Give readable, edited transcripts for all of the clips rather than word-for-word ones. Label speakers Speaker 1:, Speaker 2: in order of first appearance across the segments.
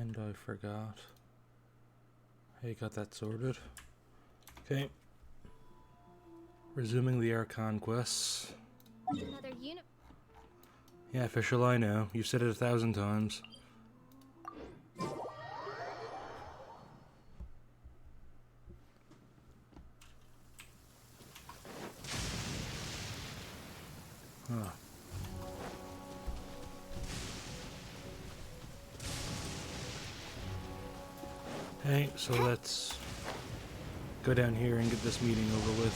Speaker 1: And I forgot. Hey, got that sorted. Okay. Resuming the Archon quests.
Speaker 2: Another unit.
Speaker 1: Yeah, official, I know. You've said it 1,000 times. Huh. Hey, so let's go down here and get this meeting over with.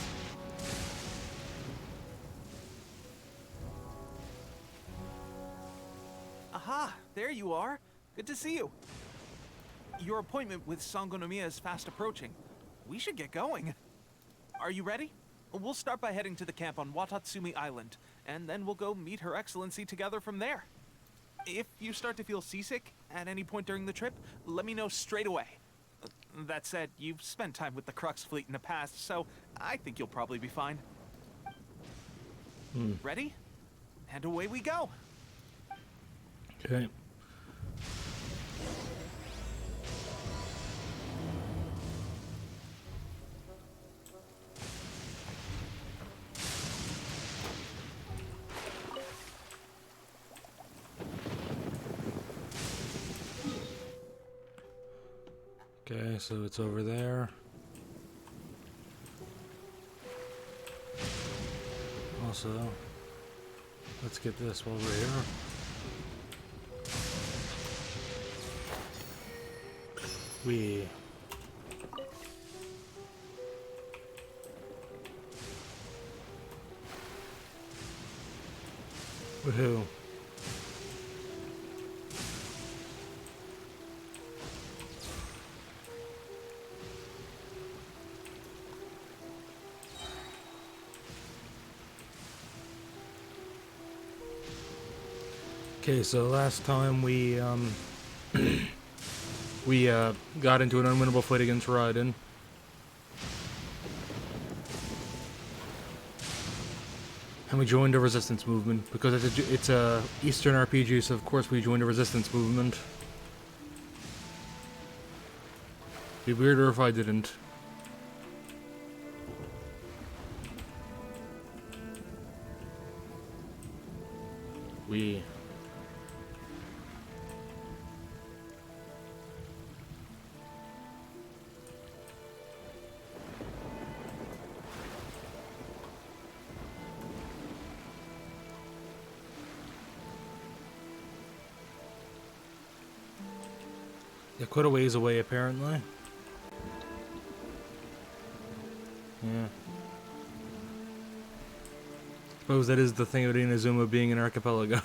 Speaker 3: Aha! There you are! Good to see you! Your appointment with Sangonomiya is fast approaching. We should get going. Are you ready? We'll start by heading to the camp on Watatsumi Island, and then we'll go meet Her Excellency together from there. If you start to feel seasick at any point during the trip, let me know straight away. That said, you've spent time with the Crux fleet in the past, so I think you'll probably be fine. Ready? And away we go!
Speaker 1: Okay. Okay, so it's over there. Also, let's get this while we're here. Woohoo. Okay, so last time we got into an unwinnable fight against Raiden. And we joined a resistance movement because it's a Eastern RPG, so of course we joined a resistance movement. It'd be weirder if I didn't. Yeah, quite a ways away, apparently. Yeah. Suppose that is the thing about Inazuma being an archipelago.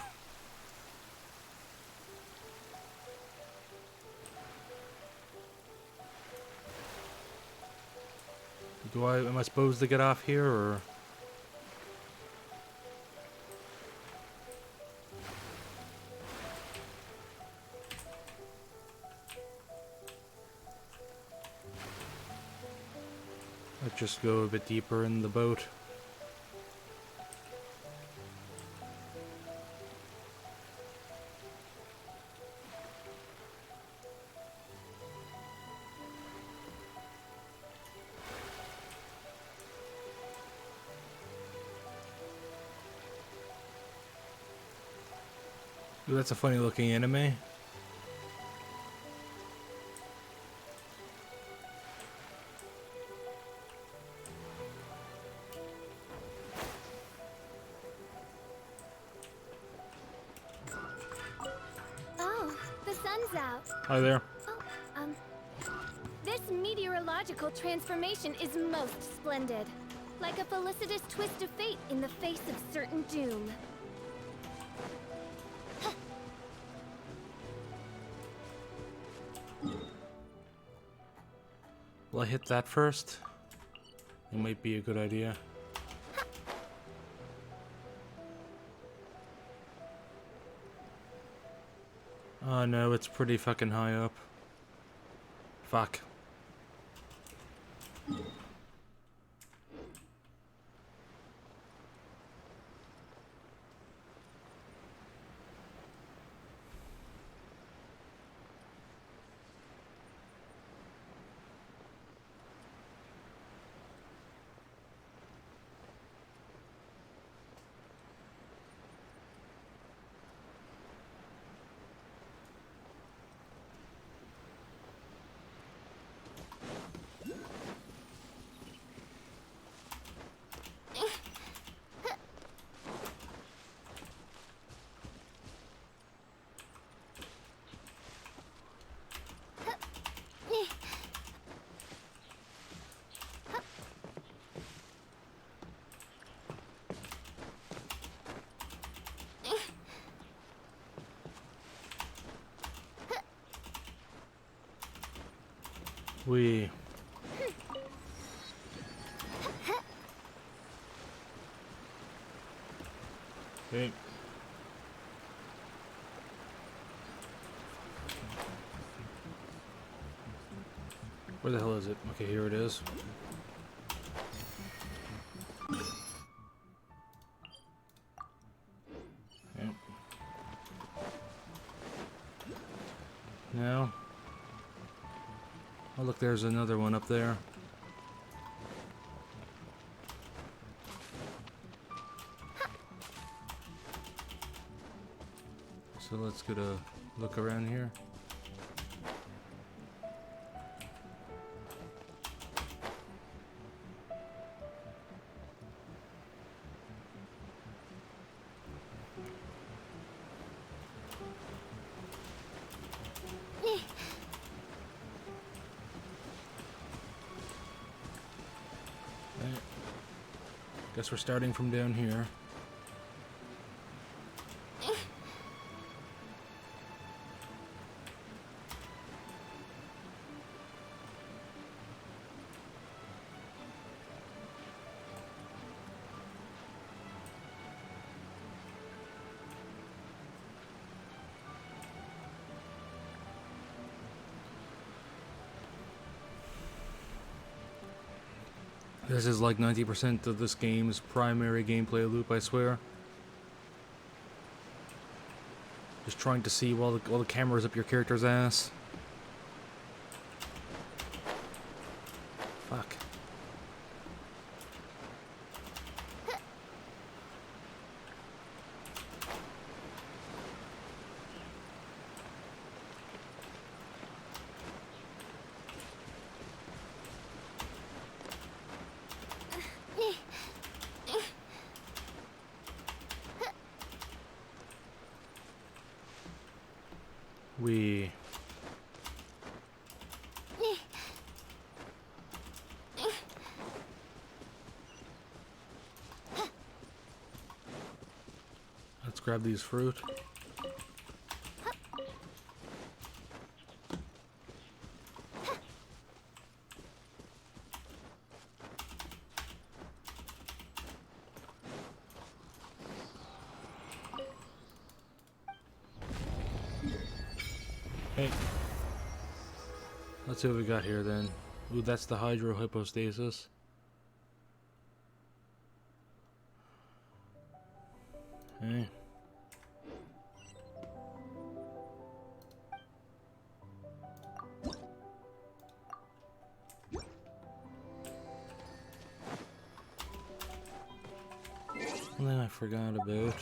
Speaker 1: Am I supposed to get off here, or? Let's just go a bit deeper in the boat. Ooh, that's a funny looking anime.
Speaker 2: Oh, the sun's out.
Speaker 1: Hi there.
Speaker 2: Oh, this meteorological transformation is most splendid. Like a felicitous twist of fate in the face of certain doom.
Speaker 1: Will I hit that first? It might be a good idea. Oh no, it's pretty fucking high up. Fuck. We. Okay. Where the hell is it? Okay, here it is. Yep. Now. Oh, look, there's another one up there. So let's get a look around here. Right. Guess we're starting from down here. This is like 90% of this game's primary gameplay loop, I swear. Just trying to see while the camera's up your character's ass. Fuck. We. Let's grab these fruit. Hey. Let's see what we got here then. Ooh, that's the hydrohypostasis. Hey. One thing I forgot about.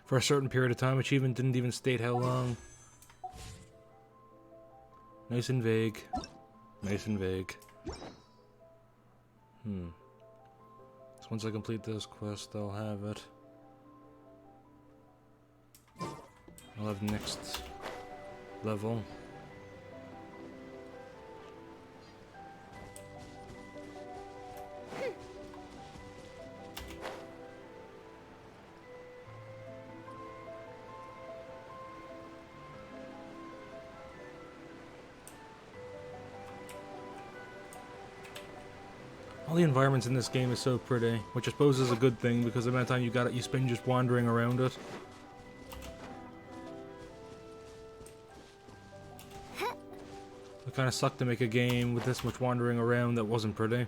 Speaker 1: For a certain period of time, achievement didn't even state how long. Nice and vague. Nice and vague. So once I complete this quest, I'll have it. I'll have next level. All the environments in this game is so pretty, which I suppose is a good thing because the amount of time you spend just wandering around it. It kind of sucked to make a game with this much wandering around that wasn't pretty.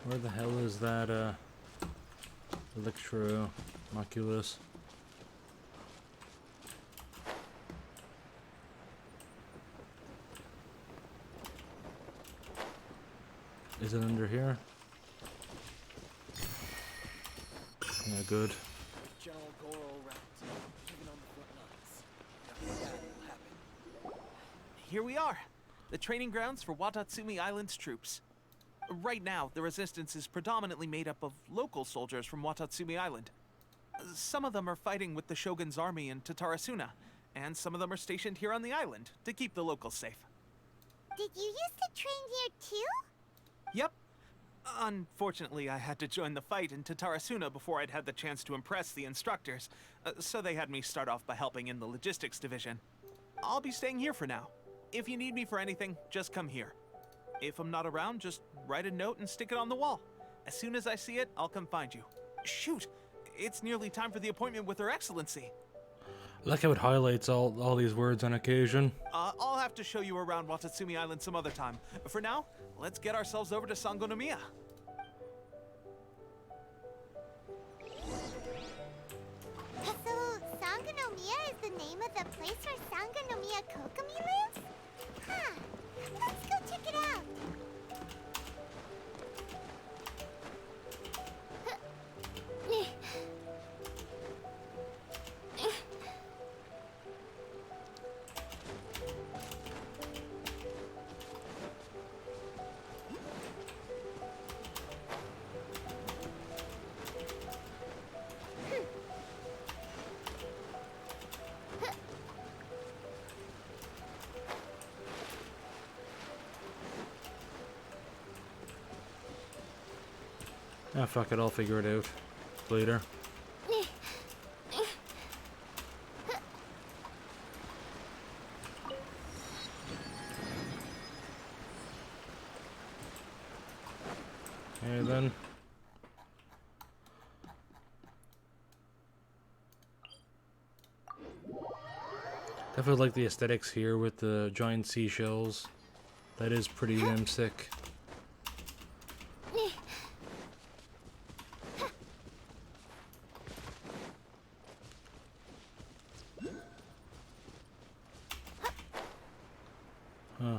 Speaker 1: Where the hell is that, Electromoculus? Is it under here? Yeah, good.
Speaker 4: General Goro route, even on the front lines. Nothing bad will happen.
Speaker 3: Here we are, the training grounds for Watatsumi Island's troops. Right now, the resistance is predominantly made up of local soldiers from Watatsumi Island. Some of them are fighting with the Shogun's army in Tatarasuna, and some of them are stationed here on the island to keep the locals safe.
Speaker 5: Did you used to train here too?
Speaker 3: Yep. Unfortunately, I had to join the fight in Tatarasuna before I'd had the chance to impress the instructors, so they had me start off by helping in the logistics division. I'll be staying here for now. If you need me for anything, just come here. If I'm not around, just write a note and stick it on the wall. As soon as I see it, I'll come find you. Shoot! It's nearly time for the appointment with Her Excellency.
Speaker 1: I like how it highlights all these words on occasion.
Speaker 3: I'll have to show you around Watatsumi Island some other time. For now, let's get ourselves over to Sangonomiya.
Speaker 5: So, Sangonomiya is the name of the place where Sangonomiya Kokomi lives? Huh. Let's go check it out.
Speaker 1: Ah, fuck it, I'll figure it out later. Okay then. Definitely like the aesthetics here with the giant seashells. That is pretty damn sick. Huh.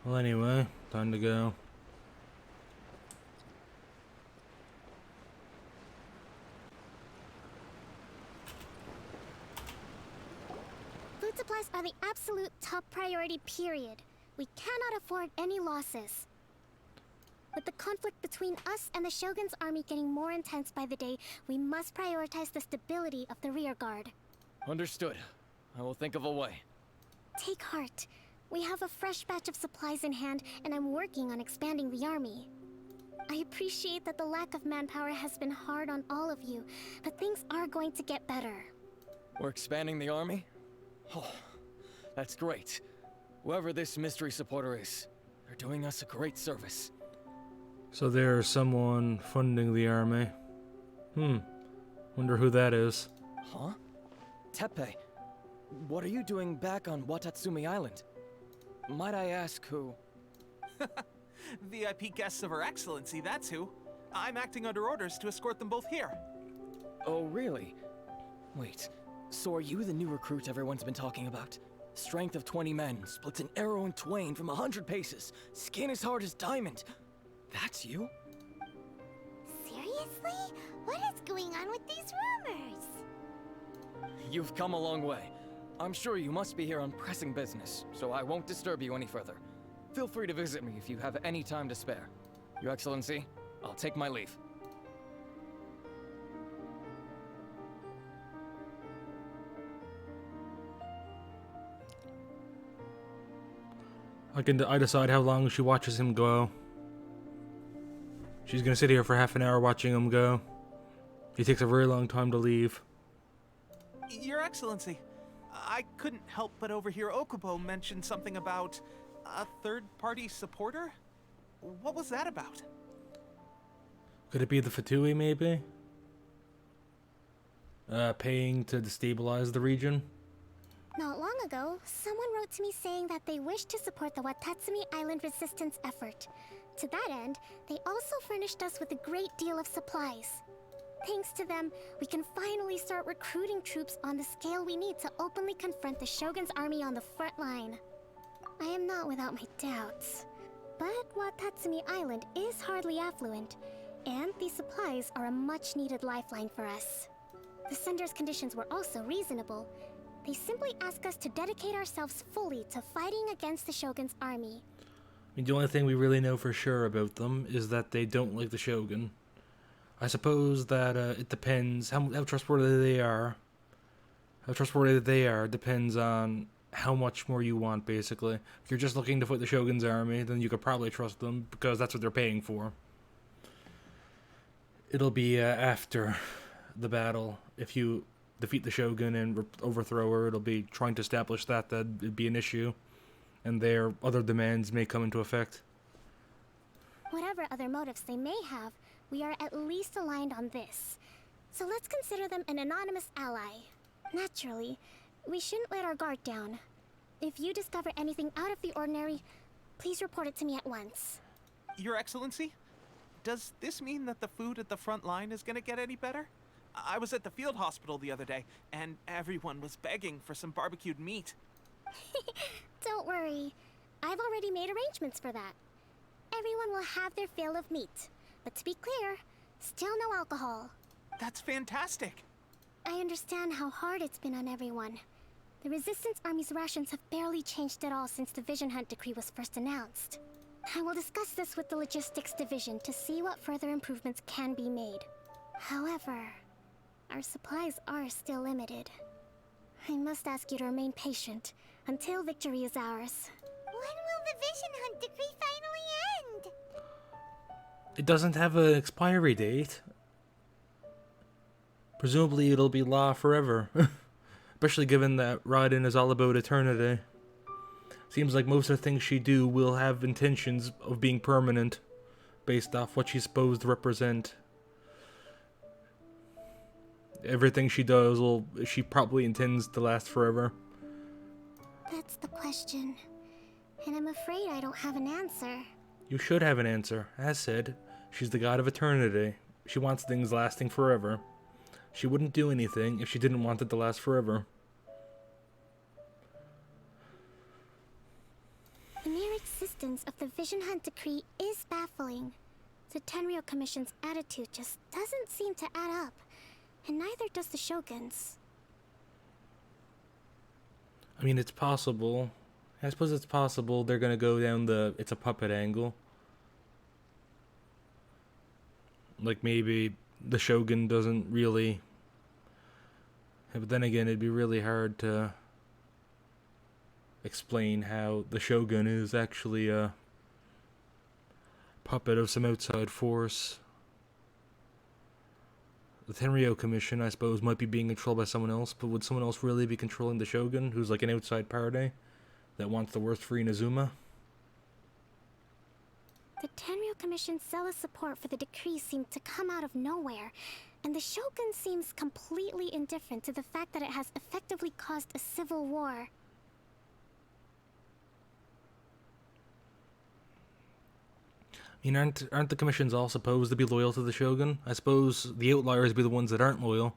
Speaker 1: Well, anyway, time to go.
Speaker 2: Food supplies are the absolute top priority, period. We cannot afford any losses. With the conflict between us and the Shogun's army getting more intense by the day, we must prioritize the stability of the rear guard.
Speaker 4: Understood. I will think of a way.
Speaker 2: Take heart. We have a fresh batch of supplies in hand, and I'm working on expanding the army. I appreciate that the lack of manpower has been hard on all of you, but things are going to get better.
Speaker 4: We're expanding the army? Oh, that's great. Whoever this mystery supporter is, they're doing us a great service.
Speaker 1: So there's someone funding the army. Wonder who that is.
Speaker 4: Huh? Teppei, what are you doing back on Watatsumi Island? Might I ask who?
Speaker 3: VIP guests of Her Excellency, that's who. I'm acting under orders to escort them both here.
Speaker 4: Oh, really? Wait, so are you the new recruit everyone's been talking about? Strength of 20 men, splits an arrow in twain from 100 paces, skin as hard as diamond. That's you?
Speaker 5: Seriously? What is going on with these rumors?
Speaker 4: You've come a long way. I'm sure you must be here on pressing business, so I won't disturb you any further. Feel free to visit me if you have any time to spare. Your Excellency, I'll take my leave.
Speaker 1: I decide how long she watches him go. She's gonna sit here for half an hour watching him go. He takes a very long time to leave.
Speaker 3: Your Excellency, I couldn't help but overhear Okubo mention something about a third-party supporter? What was that about?
Speaker 1: Could it be the Fatui, maybe? Paying to destabilize the region?
Speaker 2: Not long ago, someone wrote to me saying that they wish to support the Watatsumi Island resistance effort. To that end, they also furnished us with a great deal of supplies. Thanks to them, we can finally start recruiting troops on the scale we need to openly confront the Shogun's army on the front line. I am not without my doubts. But Watatsumi Island is hardly affluent, and these supplies are a much-needed lifeline for us. The sender's conditions were also reasonable. They simply ask us to dedicate ourselves fully to fighting against the Shogun's army.
Speaker 1: I mean, the only thing we really know for sure about them is that they don't like the Shogun. I suppose that it depends how trustworthy they are. How trustworthy they are depends on how much more you want, basically. If you're just looking to fight the Shogun's army, then you could probably trust them, because that's what they're paying for. It'll be after the battle. If you defeat the Shogun and overthrow her, it'll be trying to establish that'd be an issue, and their other demands may come into effect.
Speaker 2: Whatever other motives they may have, we are at least aligned on this. So let's consider them an anonymous ally. Naturally, we shouldn't let our guard down. If you discover anything out of the ordinary, please report it to me at once.
Speaker 3: Your Excellency, does this mean that the food at the front line is gonna get any better? I was at the field hospital the other day, and everyone was begging for some barbecued meat.
Speaker 2: Don't worry. I've already made arrangements for that. Everyone will have their fill of meat. But to be clear, still no alcohol.
Speaker 3: That's fantastic!
Speaker 2: I understand how hard it's been on everyone. The Resistance Army's rations have barely changed at all since the Vision Hunt decree was first announced. I will discuss this with the Logistics Division to see what further improvements can be made. However, our supplies are still limited. I must ask you to remain patient until victory is ours.
Speaker 5: When will the Vision Hunt decree finally end?
Speaker 1: It doesn't have an expiry date. Presumably it'll be law forever. Especially given that Raiden is all about eternity. Seems like most of the things she do will have intentions of being permanent, based off what she's supposed to represent. Everything she does she probably intends to last forever.
Speaker 2: That's the question. And I'm afraid I don't have an answer.
Speaker 1: You should have an answer. As said, she's the god of eternity. She wants things lasting forever. She wouldn't do anything if she didn't want it to last forever.
Speaker 2: The mere existence of the Vision Hunt decree is baffling. The Tenryou Commission's attitude just doesn't seem to add up, and neither does the Shogun's.
Speaker 1: I mean, it's possible. I suppose it's possible they're gonna go down the it's a puppet angle. Like maybe the Shogun doesn't really... But then again, it'd be really hard to explain how the Shogun is actually a puppet of some outside force. The Tenryou Commission, I suppose, might be being controlled by someone else, but would someone else really be controlling the Shogun, who's like an outside party that wants the worst for Inazuma?
Speaker 2: The Tenryou Commission's zealous support for the decree seemed to come out of nowhere, and the Shogun seems completely indifferent to the fact that it has effectively caused a civil war.
Speaker 1: I mean, aren't the commissions all supposed to be loyal to the Shogun? I suppose the outliers be the ones that aren't loyal.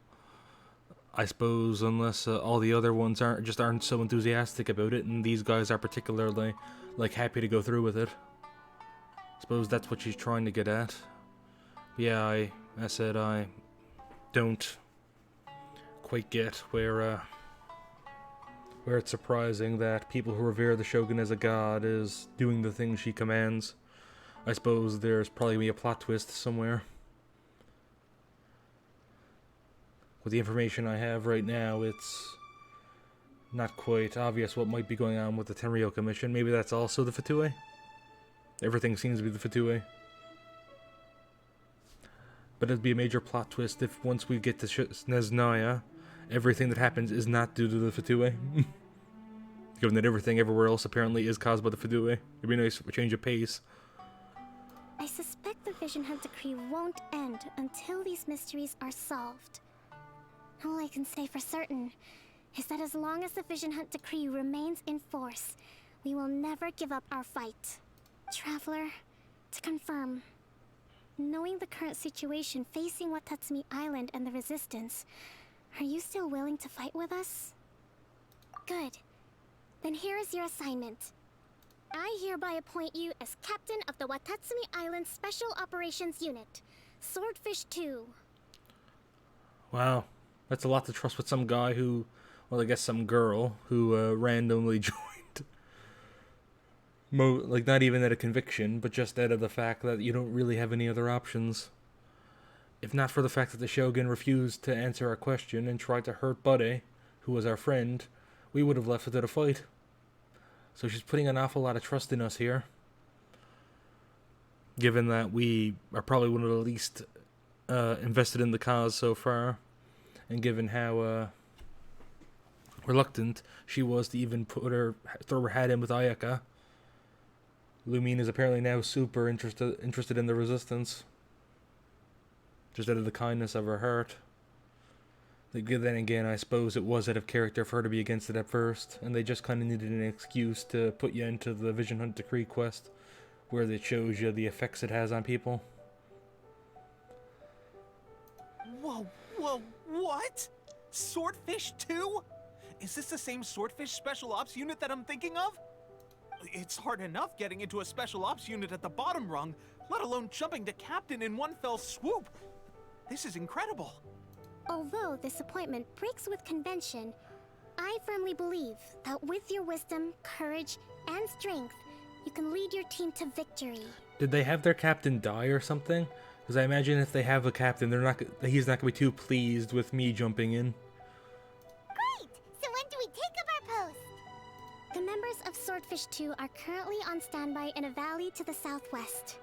Speaker 1: I suppose unless all the other ones aren't so enthusiastic about it, and these guys are particularly happy to go through with it. Suppose that's what she's trying to get at. Yeah, I said I don't quite get where it's surprising that people who revere the Shogun as a god is doing the things she commands. I suppose there's probably gonna be a plot twist somewhere. With the information I have right now, it's not quite obvious what might be going on with the Tenryou Commission. Maybe that's also the Fatui? Everything seems to be the Fatui. But it'd be a major plot twist if once we get to Snezhnaya, everything that happens is not due to the Fatui. Given that everything everywhere else apparently is caused by the Fatui. It'd be a nice change of pace.
Speaker 2: I suspect the Vision Hunt decree won't end until these mysteries are solved. All I can say for certain is that as long as the Vision Hunt decree remains in force, we will never give up our fight. Traveler, to confirm, knowing the current situation facing Watatsumi Island and the Resistance, are you still willing to fight with us? Good. Then here is your assignment. I hereby appoint you as captain of the Watatsumi Island Special Operations Unit, Swordfish 2.
Speaker 1: Wow, that's a lot to trust with some guy who well, I guess some girl who randomly joined. Like, not even out of conviction, but just out of the fact that you don't really have any other options. If not for the fact that the Shogun refused to answer our question and tried to hurt Buddy, who was our friend, we would have left without a fight. So she's putting an awful lot of trust in us here. Given that we are probably one of the least invested in the cause so far, and given how reluctant she was to even throw her hat in with Ayaka, Lumine is apparently now super interested in the resistance. Just out of the kindness of her heart. Then again, I suppose it was out of character for her to be against it at first, and they just kind of needed an excuse to put you into the Vision Hunt Decree quest, where it shows you the effects it has on people.
Speaker 3: Whoa, what? Swordfish 2? Is this the same Swordfish Special Ops unit that I'm thinking of? It's hard enough getting into a Special Ops unit at the bottom rung, let alone jumping to Captain in one fell swoop. This is incredible.
Speaker 2: Although this appointment breaks with convention, I firmly believe that with your wisdom, courage, and strength, you can lead your team to victory.
Speaker 1: Did they have their captain die or something? Because I imagine if they have a captain, he's not going to be too pleased with me jumping in.
Speaker 5: Great! So when do we take up our post?
Speaker 2: The members of Swordfish 2 are currently on standby in a valley to the southwest.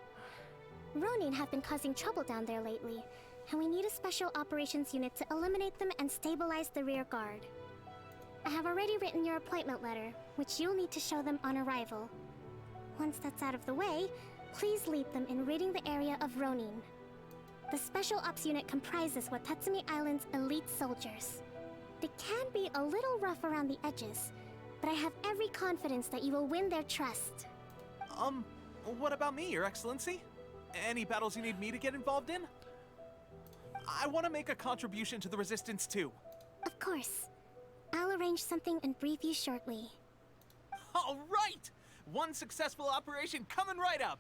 Speaker 2: Ronin have been causing trouble down there lately, and we need a special operations unit to eliminate them and stabilize the rear guard. I have already written your appointment letter, which you'll need to show them on arrival. Once that's out of the way, please lead them in ridding the area of Ronin. The Special Ops unit comprises Watatsumi Island's elite soldiers. They can be a little rough around the edges, but I have every confidence that you will win their trust.
Speaker 3: What about me, Your Excellency? Any battles you need me to get involved in? I want to make a contribution to the Resistance too.
Speaker 2: Of course. I'll arrange something and brief you shortly.
Speaker 3: All right! One successful operation coming right up!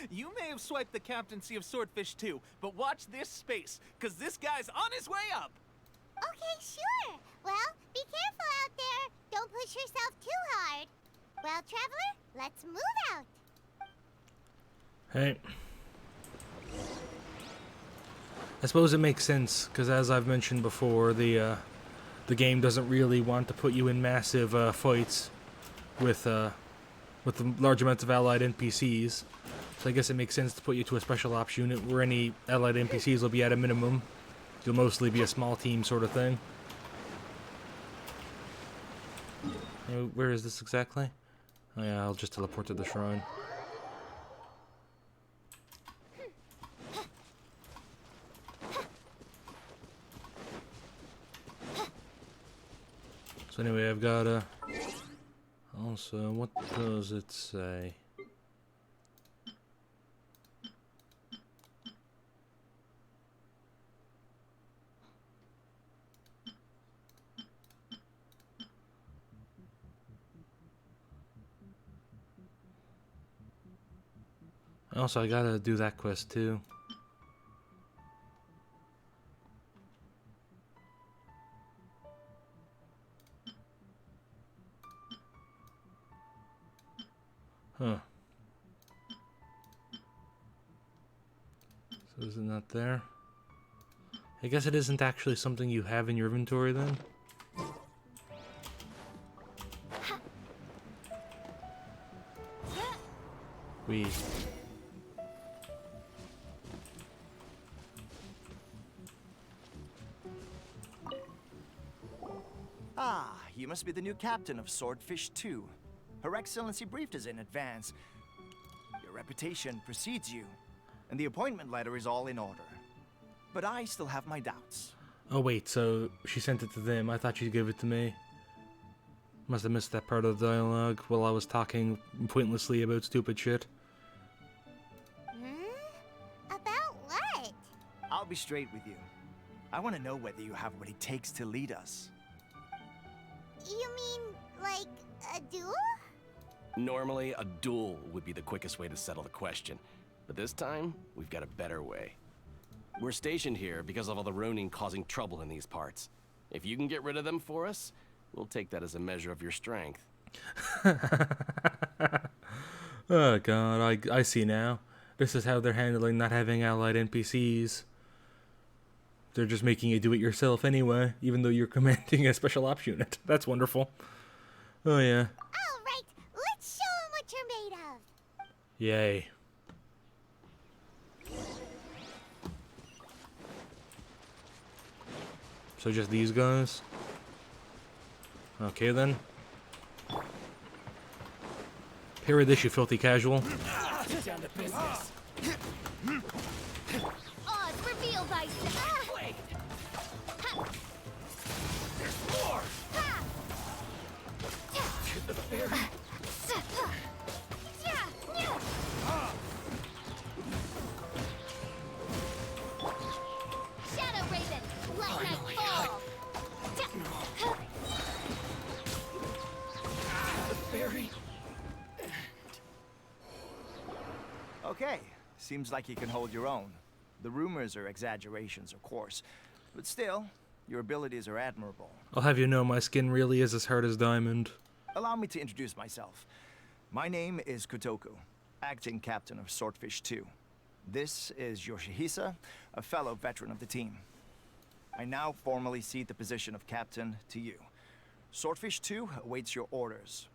Speaker 3: You may have swiped the captaincy of Swordfish 2, but watch this space, because this guy's on his way up!
Speaker 5: Okay, sure. Well, be careful out there. Don't push yourself too hard. Well, Traveler, let's move out.
Speaker 1: Hey. I suppose it makes sense, because as I've mentioned before, the game doesn't really want to put you in massive fights with the large amounts of allied NPCs. So I guess it makes sense to put you to a special ops unit where any allied NPCs will be at a minimum. You'll mostly be a small team sort of thing. Where is this exactly? Oh yeah, I'll just teleport to the shrine. So anyway, I've got a... Also, what does it say? Also, I gotta do that quest too. Huh. So is it not there? I guess it isn't actually something you have in your inventory then? We...
Speaker 6: Ah, you must be the new captain of Swordfish 2. Her Excellency briefed us in advance. Your reputation precedes you, and the appointment letter is all in order. But I still have my doubts.
Speaker 1: Oh wait, so she sent it to them. I thought she'd give it to me. Must have missed that part of the dialogue while I was talking pointlessly about stupid shit.
Speaker 5: About what?
Speaker 6: I'll be straight with you. I want to know whether you have what it takes to lead us.
Speaker 5: You mean, like, a duel?
Speaker 7: Normally, a duel would be the quickest way to settle the question. But this time, we've got a better way. We're stationed here because of all the Ronin causing trouble in these parts. If you can get rid of them for us, we'll take that as a measure of your strength.
Speaker 1: Oh god, I see now. This is how they're handling not having allied NPCs. They're just making you do it yourself anyway, even though you're commanding a special ops unit. That's wonderful. Oh yeah.
Speaker 5: Alright, let's show 'em what you're made of.
Speaker 1: Yay. So just these guys? Okay then. Parry this, you filthy casual.
Speaker 4: Down to business.
Speaker 2: Odds revealed by
Speaker 4: Wait. There's more. The fairy.
Speaker 2: Shadow Raven, let night
Speaker 4: Finally,
Speaker 2: fall.
Speaker 4: The fairy.
Speaker 6: Okay, seems like you can hold your own. The rumors are exaggerations, of course, but still, your abilities are admirable.
Speaker 1: I'll have you know my skin really is as hard as diamond.
Speaker 6: Allow me to introduce myself. My name is Kotoku, acting captain of Swordfish 2. This is Yoshihisa, a fellow veteran of the team. I now formally cede the position of captain to you. Swordfish 2 awaits your orders.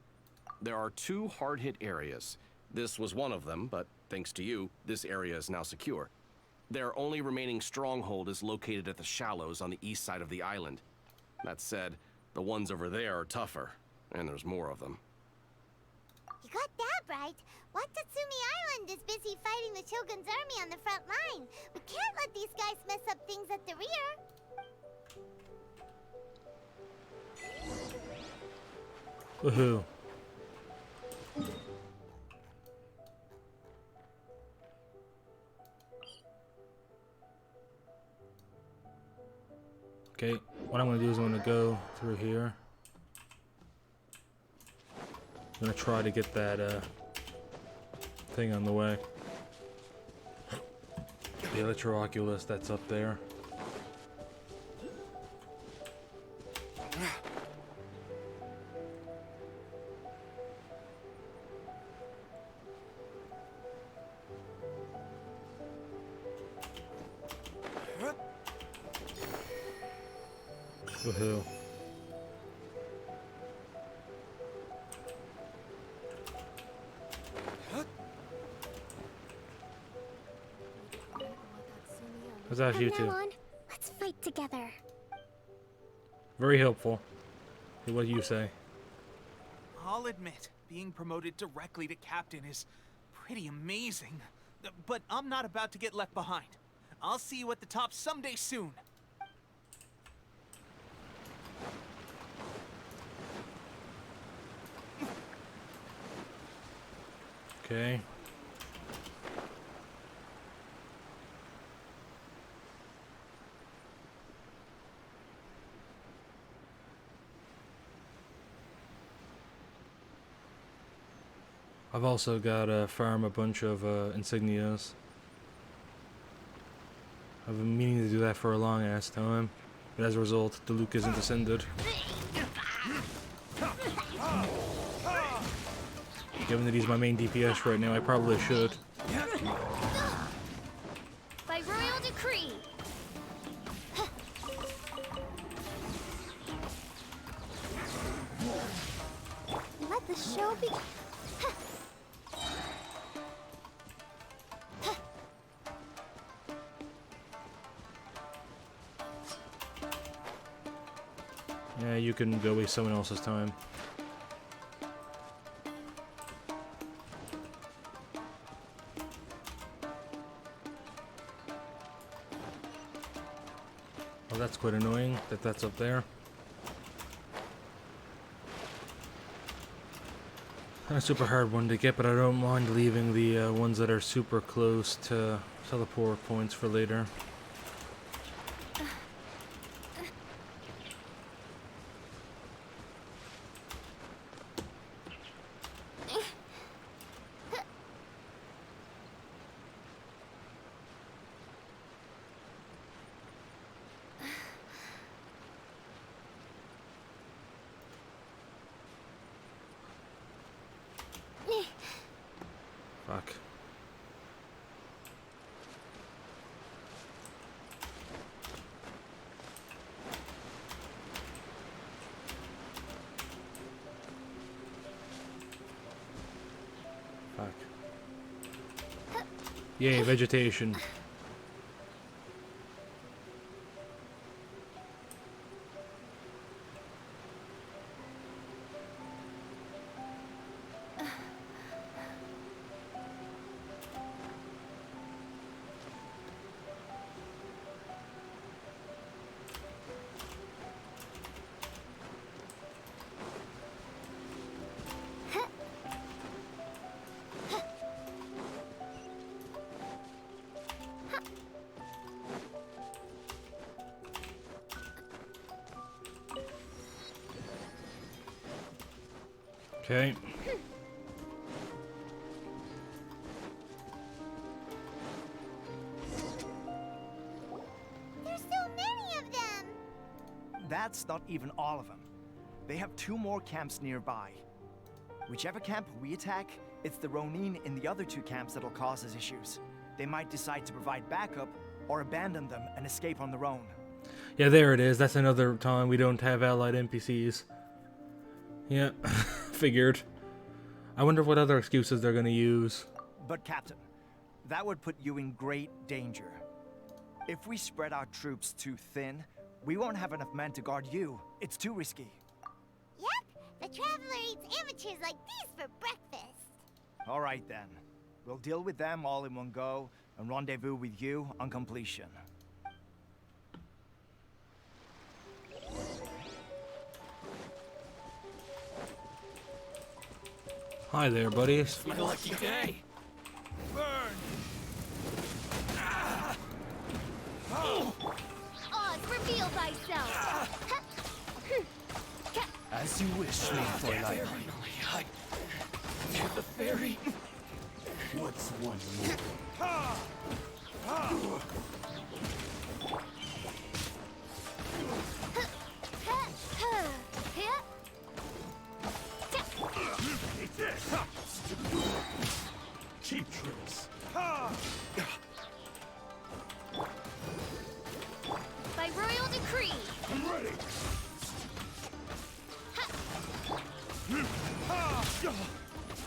Speaker 7: There are 2 hard-hit areas. This was one of them, but thanks to you, this area is now secure. Their only remaining stronghold is located at the shallows on the east side of the island. That said, the ones over there are tougher, and there's more of them.
Speaker 5: You got that right. Watatsumi Island is busy fighting the Shogun's army on the front line. We can't let these guys mess up things at the rear.
Speaker 1: Woohoo. Okay, what I'm gonna do is I'm gonna go through here. I'm gonna try to get that thing on the way. The Electro-Oculus that's up there. Woohoo. How's that you
Speaker 2: From
Speaker 1: two?
Speaker 2: now on, let's fight together.
Speaker 1: Very helpful. Hey, what do you say?
Speaker 3: I'll admit, being promoted directly to captain is pretty amazing. But I'm not about to get left behind. I'll see you at the top someday soon.
Speaker 1: Okay. I've also got to farm a bunch of insignias. I've been meaning to do that for a long ass time, but as a result, the Luke isn't ascended. Given that he's my main DPS right now, I probably should.
Speaker 2: By royal decree.
Speaker 5: Let the show be.
Speaker 1: Yeah, you can go waste someone else's time. Well, that's quite annoying that that's up there. Not a super hard one to get, but I don't mind leaving the ones that are super close to teleport points for later. Yay, vegetation. Okay.
Speaker 5: There's so many of them!
Speaker 6: That's not even all of them. They have 2 more camps nearby. Whichever camp we attack, it's the Ronin in the other 2 camps that'll cause us issues. They might decide to provide backup or abandon them and escape on their own.
Speaker 1: Yeah, there it is. That's another time we don't have allied NPCs. Yeah, figured. I wonder what other excuses they're gonna use.
Speaker 6: But Captain, that would put you in great danger. If we spread our troops too thin, we won't have enough men to guard you. It's too risky.
Speaker 5: Yep, the Traveler eats amateurs like these for breakfast.
Speaker 6: All right then. We'll deal with them all in one go and rendezvous with you on completion.
Speaker 1: Hi there, buddies.
Speaker 4: My lucky day.
Speaker 5: Oz, reveal thyself!
Speaker 8: As you wish, me Fräulein.
Speaker 4: Finally, you're the fairy.
Speaker 8: What's one more? Cheap tricks.
Speaker 5: By royal decree!
Speaker 8: I'm ready.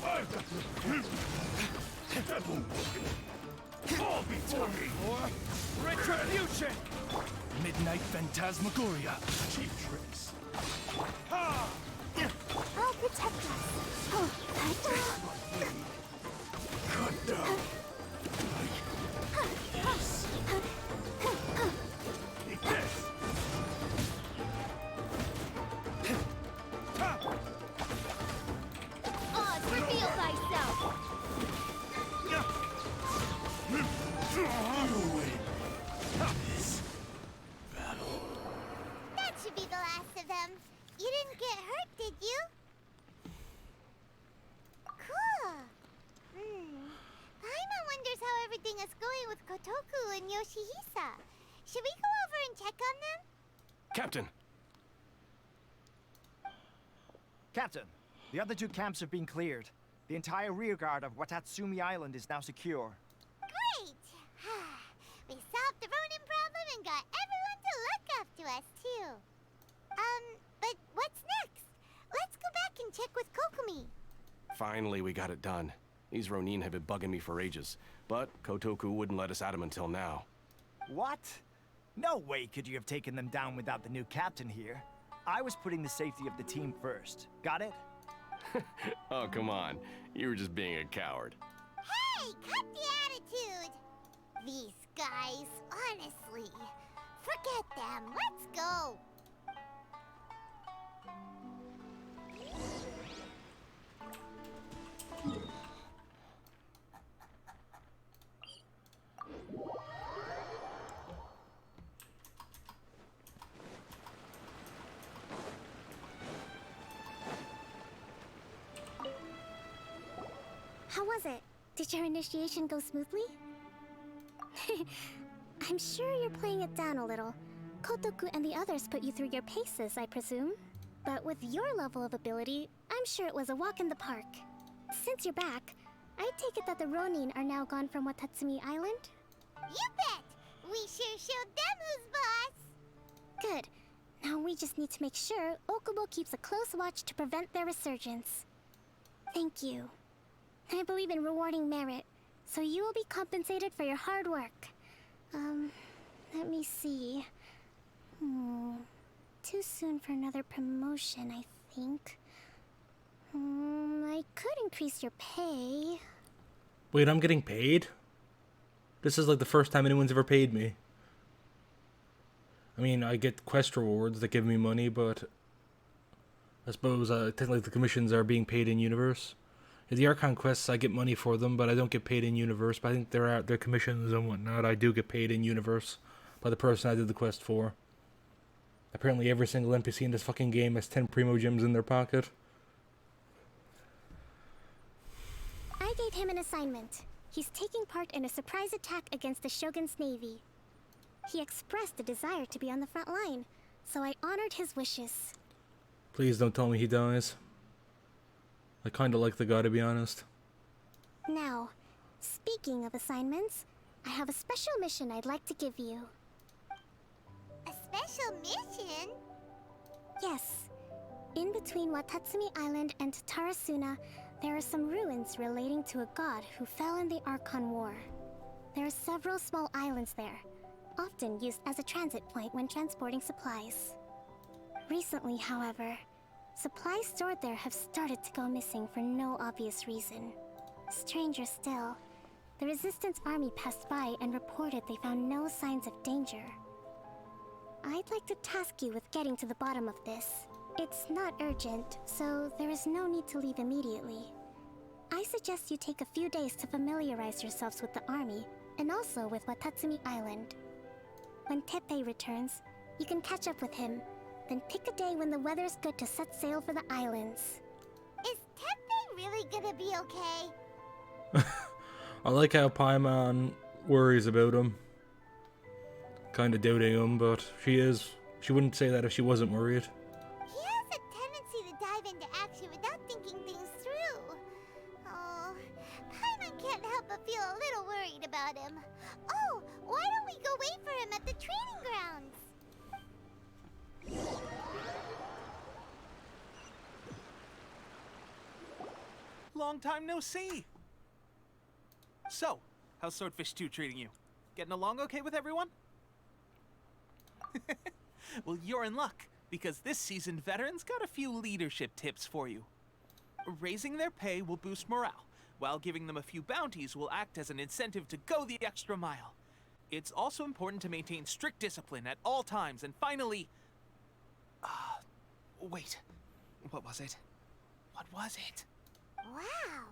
Speaker 8: I've got the devil. All before me. Retribution. Midnight Phantasmagoria. Cheap tricks.
Speaker 2: I'll protect us. Oh,
Speaker 8: Cut down. Take this.
Speaker 5: Oz, reveal thyself!
Speaker 8: You win. This battle.
Speaker 5: That should be the last of them. You didn't get hurt, did you? Cool. Paimon wonders how everything is going with Kotoku and Yoshihisa. Should we go over and check on them?
Speaker 7: Captain!
Speaker 6: Captain, the other 2 camps have been cleared. The entire rearguard of Watatsumi Island is now secure.
Speaker 5: Great! We solved the Ronin problem and got everyone to look after us, too. But what's next? Let's go back and check with Kokumi.
Speaker 7: Finally, we got it done. These Ronin have been bugging me for ages, but Kotoku wouldn't let us at him until now.
Speaker 6: What? No way could you have taken them down without the new captain here. I was putting the safety of the team first. Got it?
Speaker 7: Oh, come on. You were just being a coward.
Speaker 5: Hey, cut the attitude! These guys, honestly. Forget them. Let's go.
Speaker 2: How was it? Did your initiation go smoothly? I'm sure you're playing it down a little. Kotoku and the others put you through your paces, I presume. But with your level of ability, I'm sure it was a walk in the park. Since you're back, I take it that the Ronin are now gone from Watatsumi Island?
Speaker 5: You bet! We sure showed them who's boss!
Speaker 2: Good. Now we just need to make sure Okubo keeps a close watch to prevent their resurgence. Thank you. I believe in rewarding merit, so you will be compensated for your hard work. Let me see. Too soon for another promotion, I think. I could increase your pay.
Speaker 1: Wait, I'm getting paid? This is like the first time anyone's ever paid me. I mean, I get quest rewards that give me money, but I suppose technically the commissions are being paid in universe. The Archon quests, I get money for them, but I don't get paid in universe. But I think their commissions and whatnot, I do get paid in universe by the person I did the quest for. Apparently every single NPC in this fucking game has 10 Primo Gems in their pocket.
Speaker 2: I gave him an assignment. He's taking part in a surprise attack against the Shogun's navy. He expressed a desire to be on the front line, so I honored his wishes.
Speaker 1: Please don't tell me he dies. I kinda like the guy, to be honest.
Speaker 2: Now, speaking of assignments, I have a special mission I'd like to give you.
Speaker 5: A special mission?
Speaker 2: Yes. In between Watatsumi Island and Tarasuna, there are some ruins relating to a god who fell in the Archon War. There are several small islands there, often used as a transit point when transporting supplies. Recently, however, supplies stored there have started to go missing for no obvious reason. Stranger still, the Resistance army passed by and reported they found no signs of danger. I'd like to task you with getting to the bottom of this. It's not urgent, so there is no need to leave immediately. I suggest you take a few days to familiarize yourselves with the army, and also with Watatsumi Island. When Teppei returns, you can catch up with him, then pick a day when the weather's good to set sail for the islands.
Speaker 5: Is Teppei really gonna be okay?
Speaker 1: I like how Paimon worries about him. Kinda doubting him, but she wouldn't say that if she wasn't worried.
Speaker 5: He has a tendency to dive into action without thinking things through. Oh, Paimon can't help but feel a little worried about him. Oh, why don't we go wait for him at the training grounds?
Speaker 3: Long time no see. So, how's Swordfish 2 treating you? Getting along okay with everyone? Well, you're in luck, because this seasoned veteran's got a few leadership tips for you. Raising their pay will boost morale, while giving them a few bounties will act as an incentive to go the extra mile. It's also important to maintain strict discipline at all times, and finally... wait. What was it? What was it?
Speaker 5: Wow,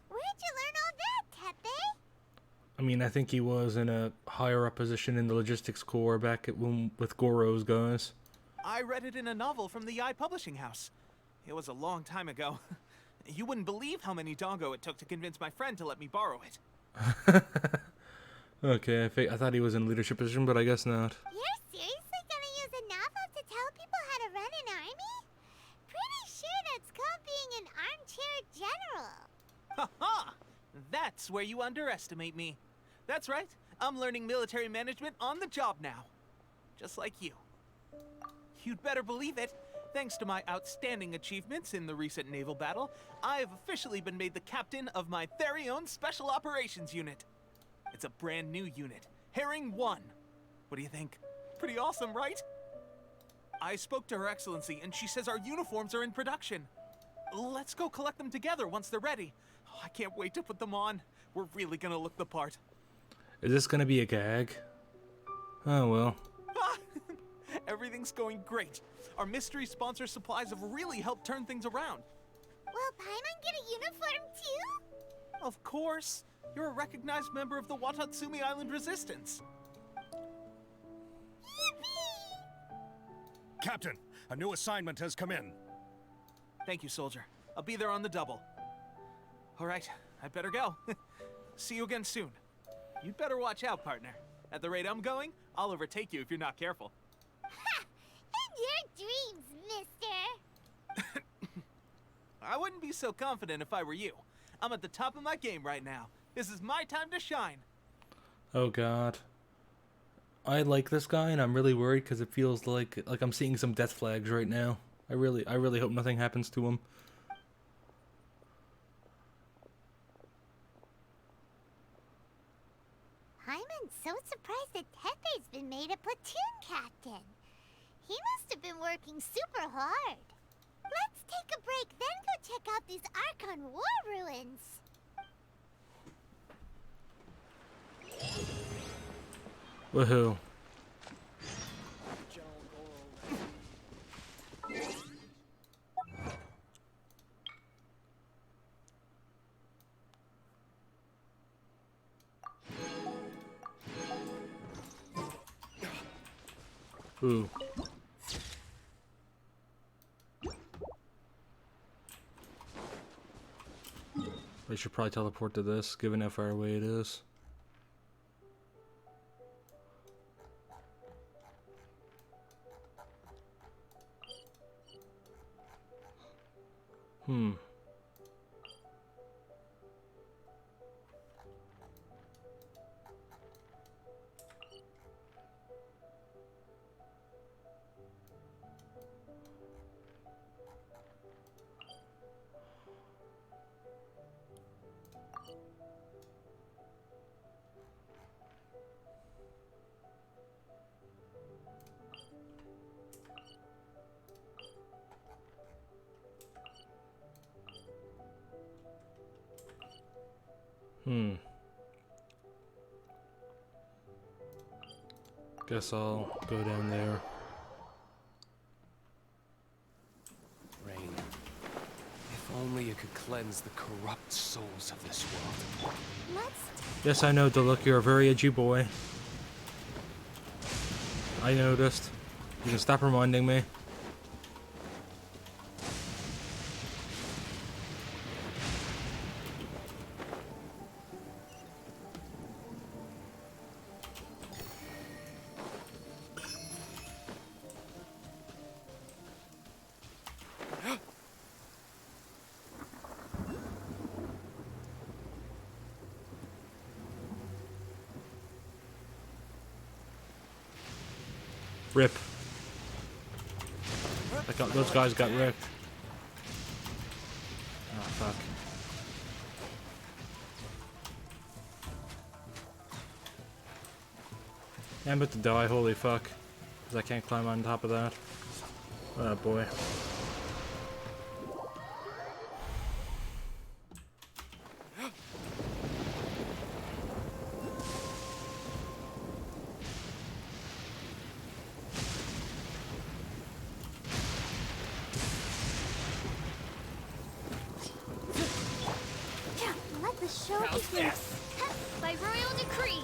Speaker 5: where'd you learn all that, Teppei?
Speaker 1: I mean, I think he was in a higher up position in the logistics corps back at with Goro's guys.
Speaker 3: I read it in a novel from the Yae Publishing House. It was a long time ago. You wouldn't believe how many dongo it took to convince my friend to let me borrow it.
Speaker 1: Okay, I thought he was in a leadership position, but I guess not.
Speaker 5: You're seriously gonna use a novel to tell people how to run an army? Pretty sure that's called being an armchair general.
Speaker 3: Ha ha! That's where you underestimate me. That's right, I'm learning military management on the job now. Just like you. You'd better believe it. Thanks to my outstanding achievements in the recent naval battle, I have officially been made the captain of my very own Special Operations Unit. It's a brand new unit, Herring 1. What do you think? Pretty awesome, right? I spoke to Her Excellency, and she says our uniforms are in production. Let's go collect them together once they're ready. Oh, I can't wait to put them on. We're really gonna look the part.
Speaker 1: Is this gonna be a gag? Oh well.
Speaker 3: Everything's going great. Our mystery sponsor supplies have really helped turn things around.
Speaker 5: Will Paimon get a uniform too?
Speaker 3: Of course. You're a recognized member of the Watatsumi Island Resistance.
Speaker 5: Yippee!
Speaker 9: Captain, a new assignment has come in.
Speaker 3: Thank you, soldier. I'll be there on the double. All right, I better go. See you again soon. You'd better watch out, partner. At the rate I'm going, I'll overtake you if you're not careful.
Speaker 5: Ha! In your dreams, mister!
Speaker 3: I wouldn't be so confident if I were you. I'm at the top of my game right now. This is my time to shine.
Speaker 1: Oh god. I like this guy, and I'm really worried because it feels like I'm seeing some death flags right now. I really hope nothing happens to him.
Speaker 5: surprised that Tepe's been made a platoon captain. He must have been working super hard. Let's take a break, then go check out these Archon war ruins.
Speaker 1: Woohoo. Ooh. We should probably teleport to this, given how far away it is. Hmm. Guess I'll go down there.
Speaker 10: Rain, if only you could cleanse the corrupt souls of this world.
Speaker 1: Yes, I know, Deluxe, you're a very edgy boy. I noticed. You can stop reminding me. Rip. Those guys got wrecked. Oh, fuck. I'm about to die, holy fuck. Because I can't climb on top of that. Oh boy.
Speaker 2: Let the show begin. By royal decree.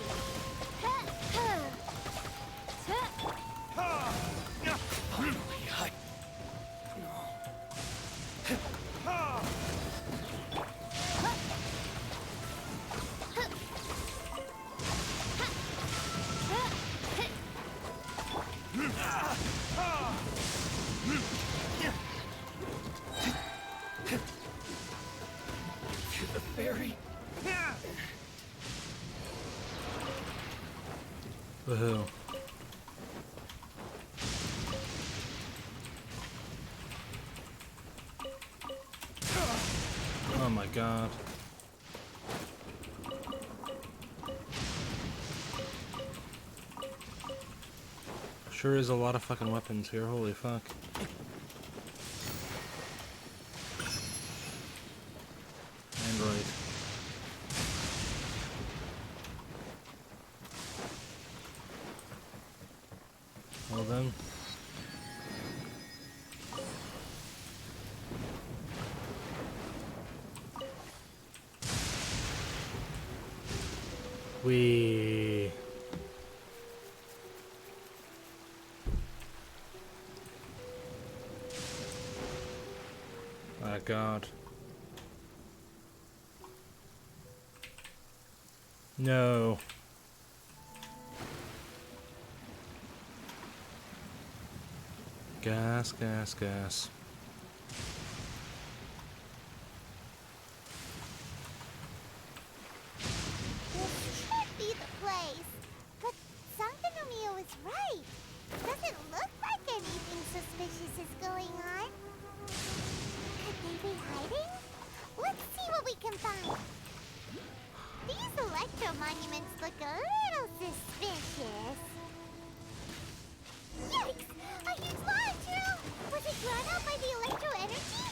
Speaker 4: The fairy.
Speaker 1: Woohoo. Oh my god. Sure is a lot of fucking weapons here, holy fuck. And right. Well then. We. My god. No. Gas, gas, gas.
Speaker 5: This should be the place. But Sangonomiya is right. Doesn't look like anything suspicious is going on. Could they be hiding? Let's see what we can find. These electro monuments look a little suspicious. Yikes! A huge lava drill! Was it drawn out by the electro energy?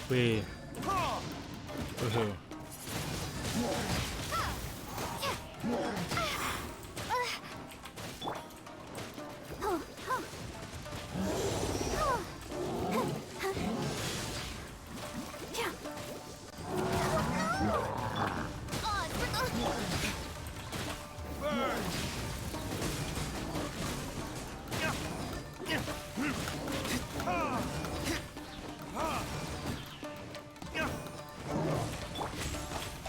Speaker 1: Wait. Woohoo.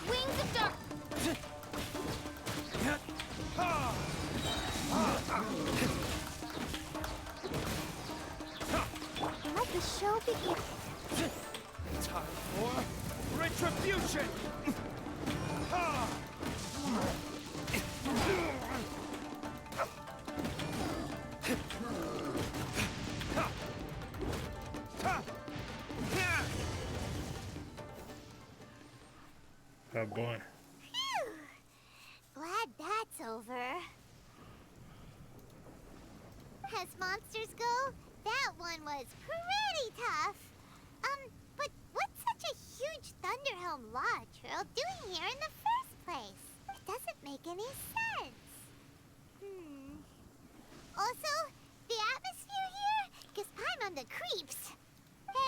Speaker 5: Wings of Dark! Let the show begin.
Speaker 9: Time for retribution!
Speaker 1: Oh boy.
Speaker 5: Phew. Glad that's over. As monsters go, that one was pretty tough. But what's such a huge Thunderhelm Lodge Trail doing here in the first place? It doesn't make any sense. Also, the atmosphere here gives Paimon the creeps.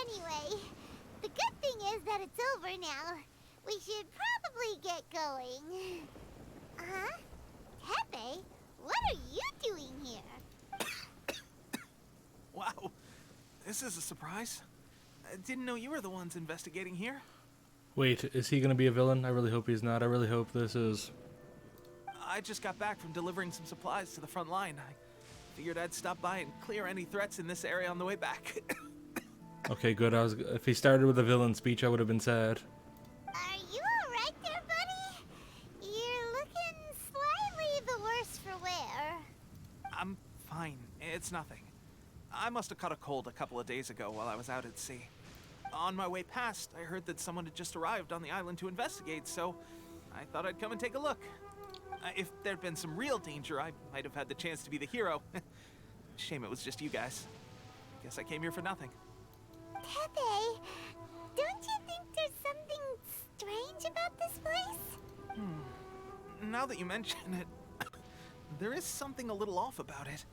Speaker 5: Anyway, the good thing is that it's over now. We should probably get going. Huh? Tepe, what are you doing here?
Speaker 3: Wow, this is a surprise. I didn't know you were the ones investigating here.
Speaker 1: Wait, is he gonna be a villain? I really hope he's not. I really hope this is.
Speaker 3: I just got back from delivering some supplies to the front line. I figured I'd stop by and clear any threats in this area on the way back.
Speaker 1: Okay, good. If he started with a villain speech, I would have been sad.
Speaker 5: Are you alright there, buddy? You're looking slightly the worse for wear.
Speaker 3: I'm fine. It's nothing. I must have caught a cold a couple of days ago while I was out at sea. On my way past, I heard that someone had just arrived on the island to investigate, so I thought I'd come and take a look. If there'd been some real danger, I might have had the chance to be the hero. Shame it was just you guys. Guess I came here for nothing.
Speaker 5: Tepe, don't you think there's something strange about this place?
Speaker 3: Now that you mention it, there is something a little off about it.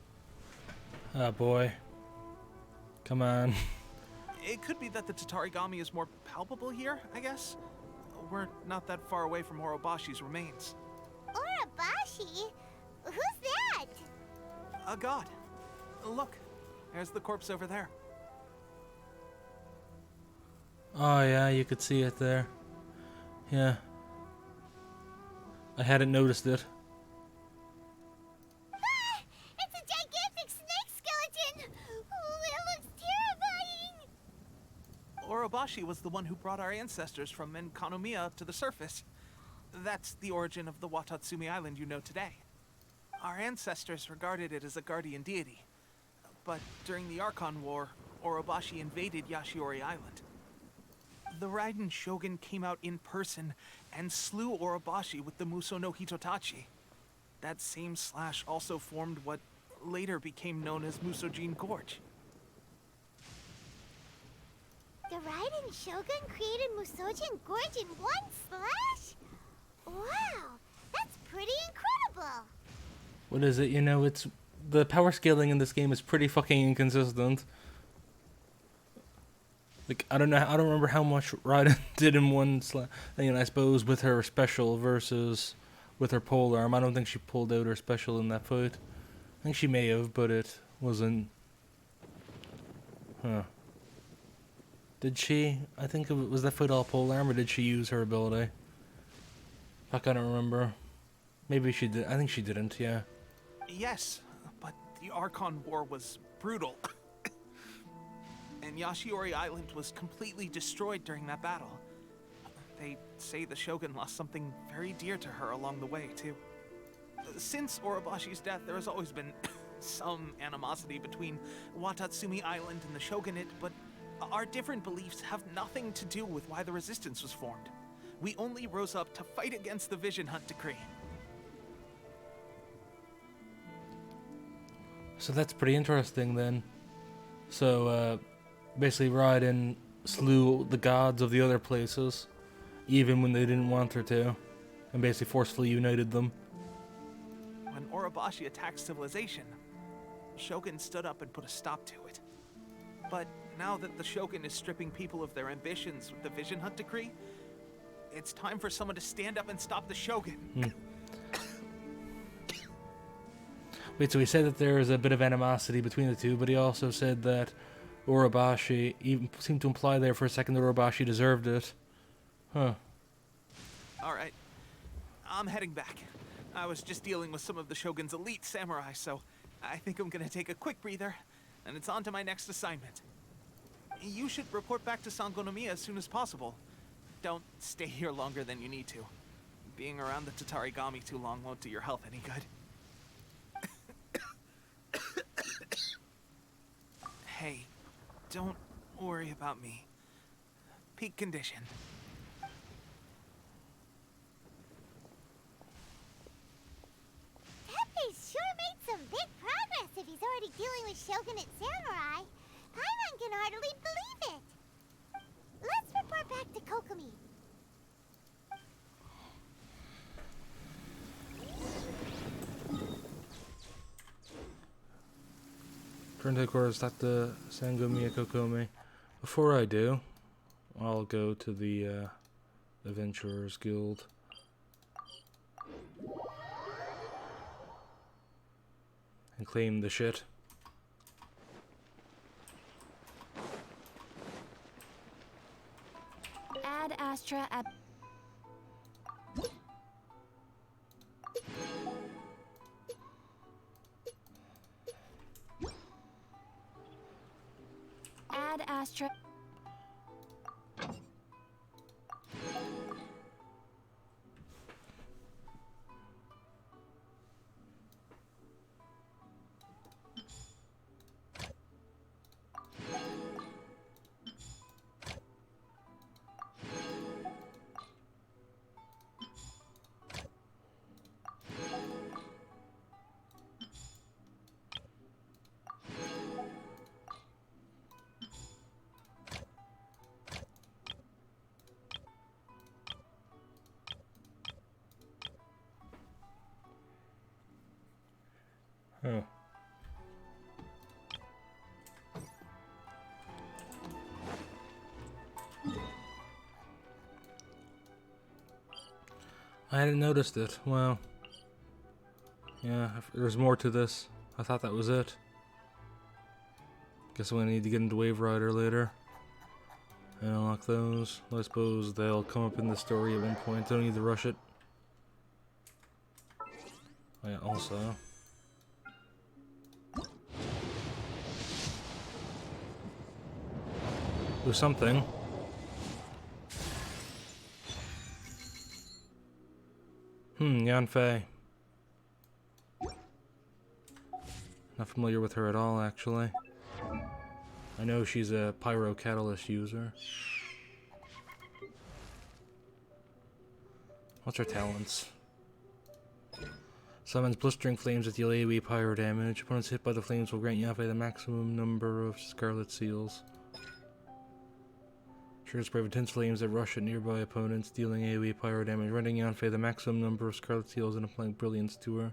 Speaker 1: Oh boy. Come on.
Speaker 3: It could be that the Tatarigami is more palpable here, I guess. We're not that far away from Orobashi's remains.
Speaker 5: Urabashi? Who's that?
Speaker 3: A god. Look, there's the corpse over there.
Speaker 1: Oh yeah, you could see it there. Yeah. I hadn't noticed it.
Speaker 5: Ah! It's a gigantic snake skeleton! Oh, it looks terrifying!
Speaker 3: Orobashi was the one who brought our ancestors from Enkanomiya to the surface. That's the origin of the Watatsumi Island you know today. Our ancestors regarded it as a guardian deity. But during the Archon War, Orobashi invaded Yashiori Island. The Raiden Shogun came out in person and slew Orobashi with the Muso no Hitotachi. That same slash also formed what later became known as Musojin Gorge.
Speaker 5: The Raiden Shogun created Musojin Gorge in one slash? Wow, that's pretty incredible!
Speaker 1: What is it? You know, it's the power scaling in this game is pretty fucking inconsistent. Like, I don't know, I don't remember how much Raiden did in one slash. I suppose with her special versus with her pole arm. I don't think she pulled out her special in that fight. I think she may have, but it wasn't. Huh. Did she? I think it was that fight all pole arm, or did she use her ability? Fuck, I don't remember. Maybe she did. I think she didn't, yeah.
Speaker 3: Yes, but the Archon War was brutal. And Yashiori Island was completely destroyed during that battle. They say the Shogun lost something very dear to her along the way, too. Since Orobashi's death, there has always been some animosity between Watatsumi Island and the Shogunate, but our different beliefs have nothing to do with why the resistance was formed. We only rose up to fight against the Vision Hunt decree.
Speaker 1: So that's pretty interesting then. So, basically Raiden slew the gods of the other places, even when they didn't want her to, and basically forcefully united them.
Speaker 3: When Orobashi attacked civilization, Shogun stood up and put a stop to it. But now that the Shogun is stripping people of their ambitions with the Vision Hunt decree, it's time for someone to stand up and stop the Shogun.
Speaker 1: Wait, so he said that there is a bit of animosity between the two, but he also said that Orobashi, even seemed to imply there for a second that Orobashi deserved it. Huh.
Speaker 3: Alright, I'm heading back. I was just dealing with some of the Shogun's elite samurai, so I think I'm gonna take a quick breather, and it's on to my next assignment. You should report back to Sangonomiya as soon as possible. Don't stay here longer than you need to. Being around the Tatarigami too long won't do your health any good. Hey, don't worry about me. Peak condition.
Speaker 5: Teppei's sure made some big progress if he's already dealing with Shogunate samurai. Paimon can hardly believe it. Let's report back to Kokomi.
Speaker 1: Current headquarters, Dr. Sangonomiya Kokomi. Before I do, I'll go to the Adventurers Guild. And claim the shit.
Speaker 11: Ad Astra at Ad Astra.
Speaker 1: Huh. I hadn't noticed it. Well, yeah, there's more to this. I thought that was it. Guess I'm gonna need to get into Wave Rider later and unlock those. Well, I suppose they'll come up in the story at one point. Don't need to rush it. Oh, yeah, also. Do something. Yanfei. Not familiar with her at all, actually. I know she's a pyro catalyst user. What's her talents? Summons blistering flames that deal AoE pyro damage. Opponents hit by the flames will grant Yanfei the maximum number of scarlet seals. Triggers spray of intense flames that rush at nearby opponents, dealing AoE pyro damage, rendering Yanfei the maximum number of scarlet seals and applying brilliance to her.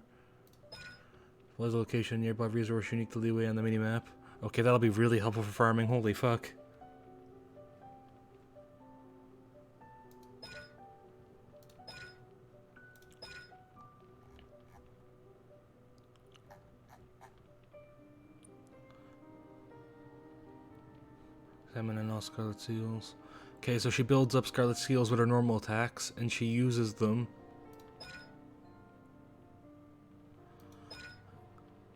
Speaker 1: Flies a location nearby resource unique to Liyue on the minimap. Okay, that'll be really helpful for farming. Holy fuck. Salmon and all scarlet seals. Okay, so she builds up scarlet seals with her normal attacks, and she uses them.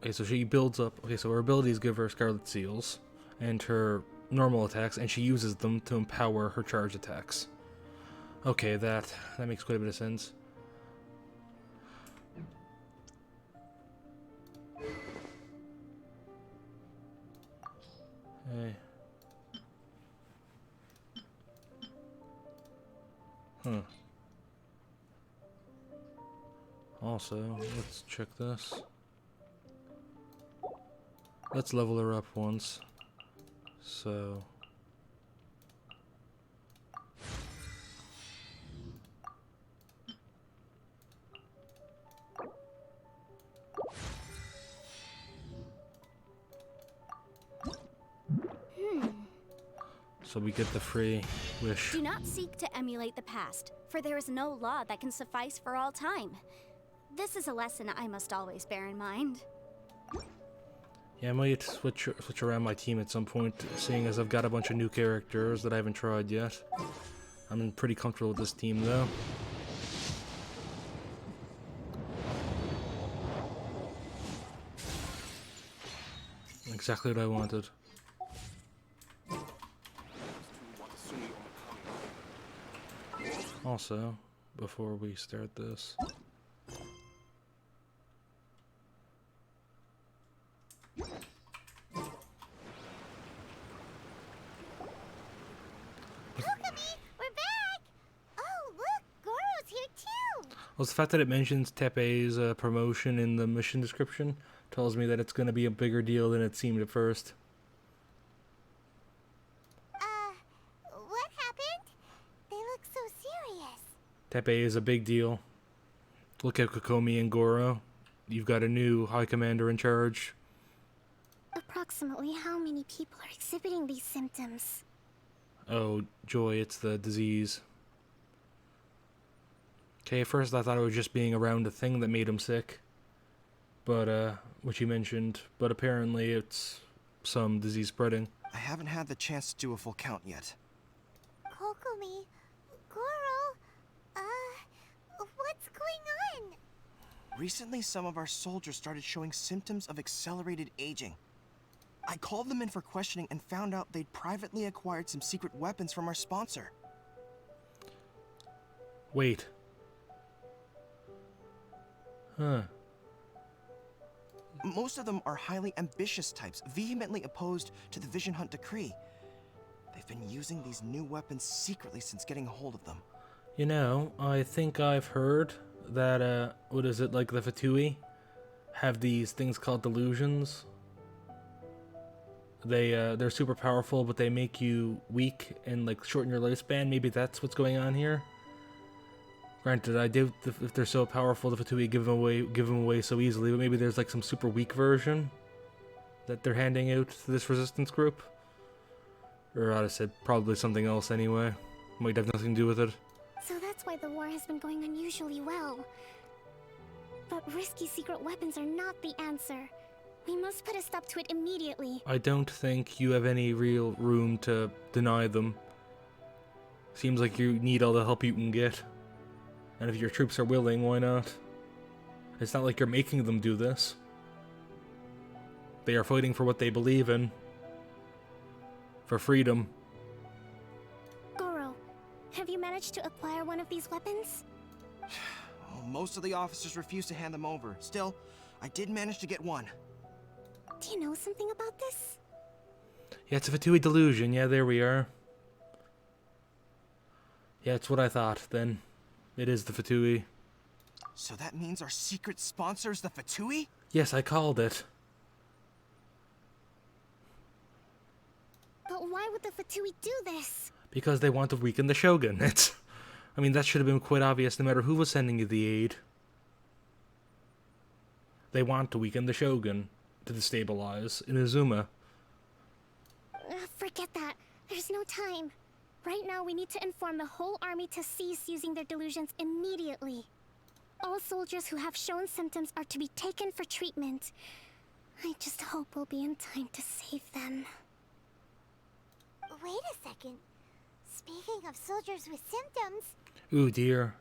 Speaker 1: Okay, so she builds up... Okay, so her abilities give her scarlet seals, and her normal attacks, and she uses them to empower her charge attacks. Okay, that makes quite a bit of sense. Hey. Huh. Also, let's check this. Let's level her up once. So... So we get the free wish.
Speaker 11: Do not seek to emulate the past, for there is no law that can suffice for all time. This is a lesson I must always bear in mind.
Speaker 1: Yeah, I might switch around my team at some point, seeing as I've got a bunch of new characters that I haven't tried yet. I'm pretty comfortable with this team, though. Exactly what I wanted. Also, before we start this...
Speaker 5: Kokomi, we're back! Oh, look, Goro's here too!
Speaker 1: Well, the fact that it mentions Tepe's promotion in the mission description tells me that it's going to be a bigger deal than it seemed at first.
Speaker 5: What happened? They look so serious.
Speaker 1: Tepe is a big deal. Look at Kokomi and Goro. You've got a new High Commander in charge.
Speaker 2: Approximately how many people are exhibiting these symptoms?
Speaker 1: Oh, Joy, it's the disease. Okay, at first I thought it was just being around a thing that made him sick. But, which you mentioned. But apparently it's some disease spreading.
Speaker 6: I haven't had the chance to do a full count yet.
Speaker 5: Kokomi, Goro, what's going on?
Speaker 6: Recently, some of our soldiers started showing symptoms of accelerated aging. I called them in for questioning and found out they'd privately acquired some secret weapons from our sponsor.
Speaker 1: Wait. Huh.
Speaker 6: Most of them are highly ambitious types, vehemently opposed to the Vision Hunt decree. They've been using these new weapons secretly since getting a hold of them.
Speaker 1: You know, I think I've heard that, what is it, like the Fatui have these things called delusions. They're super powerful, but they make you weak and, like, shorten your lifespan. Maybe that's what's going on here. Granted, I doubt if they're so powerful, the Fatui give them away so easily, but maybe there's, like, some super weak version that they're handing out to this resistance group. Or I'd have said probably something else anyway. Might have nothing to do with it.
Speaker 2: So that's why the war has been going unusually well. But risky secret weapons are not the answer. We must put a stop to it immediately.
Speaker 1: I don't think you have any real room to deny them. Seems like you need all the help you can get. And if your troops are willing, why not? It's not like you're making them do this. They are fighting for what they believe in. For freedom.
Speaker 2: Goro, have you managed to acquire one of these weapons?
Speaker 6: Oh, most of the officers refuse to hand them over. Still, I did manage to get one.
Speaker 2: Do you know something about this?
Speaker 1: Yeah, it's a Fatui delusion. Yeah, there we are. Yeah, it's what I thought, then. It is the Fatui.
Speaker 6: So that means our secret sponsor is the Fatui?
Speaker 1: Yes, I called it.
Speaker 2: But why would the Fatui do this?
Speaker 1: Because they want to weaken the Shogun. I mean, that should have been quite obvious no matter who was sending you the aid. They want to weaken the Shogun to destabilize Inazuma.
Speaker 2: Forget that. There's no time. Right now, we need to inform the whole army to cease using their delusions immediately. All soldiers who have shown symptoms are to be taken for treatment. I just hope we'll be in time to save them.
Speaker 5: Wait a second. Speaking of soldiers with symptoms...
Speaker 1: Ooh, dear.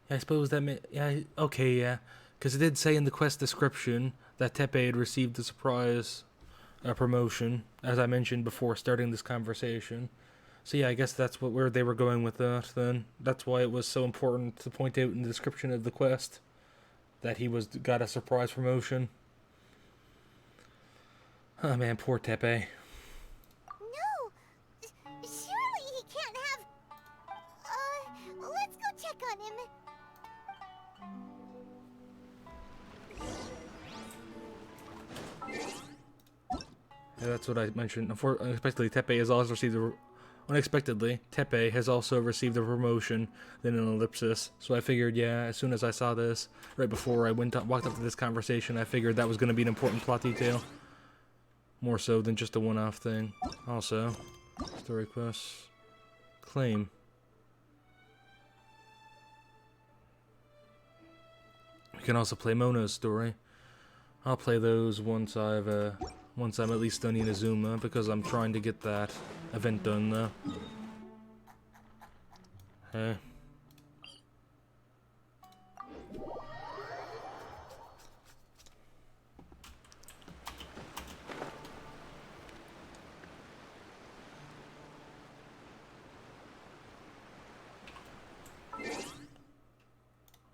Speaker 1: I suppose that yeah, okay, yeah. Because it did say in the quest description that Tepe had received a surprise promotion, as I mentioned before starting this conversation. So yeah, I guess that's where they were going with that then. That's why it was so important to point out in the description of the quest that he got a surprise promotion. Oh man, poor Tepe. Yeah, that's what I mentioned. Unexpectedly, Tepe has also received a promotion, then an ellipsis. So I figured, yeah, as soon as I saw this, right before I walked up to this conversation, I figured that was going to be an important plot detail. More so than just a one-off thing. Also, story quests. Claim. We can also play Mona's story. I'll play those once I'm at least done Inazuma, because I'm trying to get that event done though. Hey.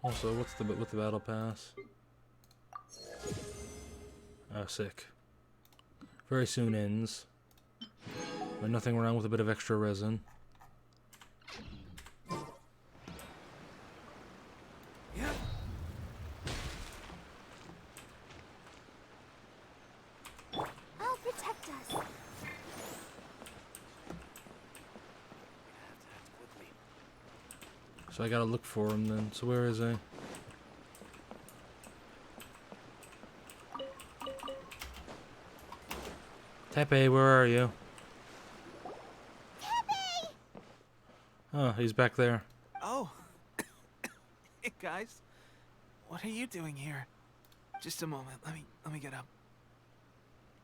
Speaker 1: Also, what's the battle pass? Oh, sick. Very soon ends. But nothing wrong with a bit of extra resin.
Speaker 5: I'll protect us.
Speaker 1: So I gotta look for him then. So where is he? Tepe, where are you?
Speaker 5: Tepe!
Speaker 1: Oh, he's back there.
Speaker 3: Oh. Hey, guys. What are you doing here? Just a moment. Let me get up.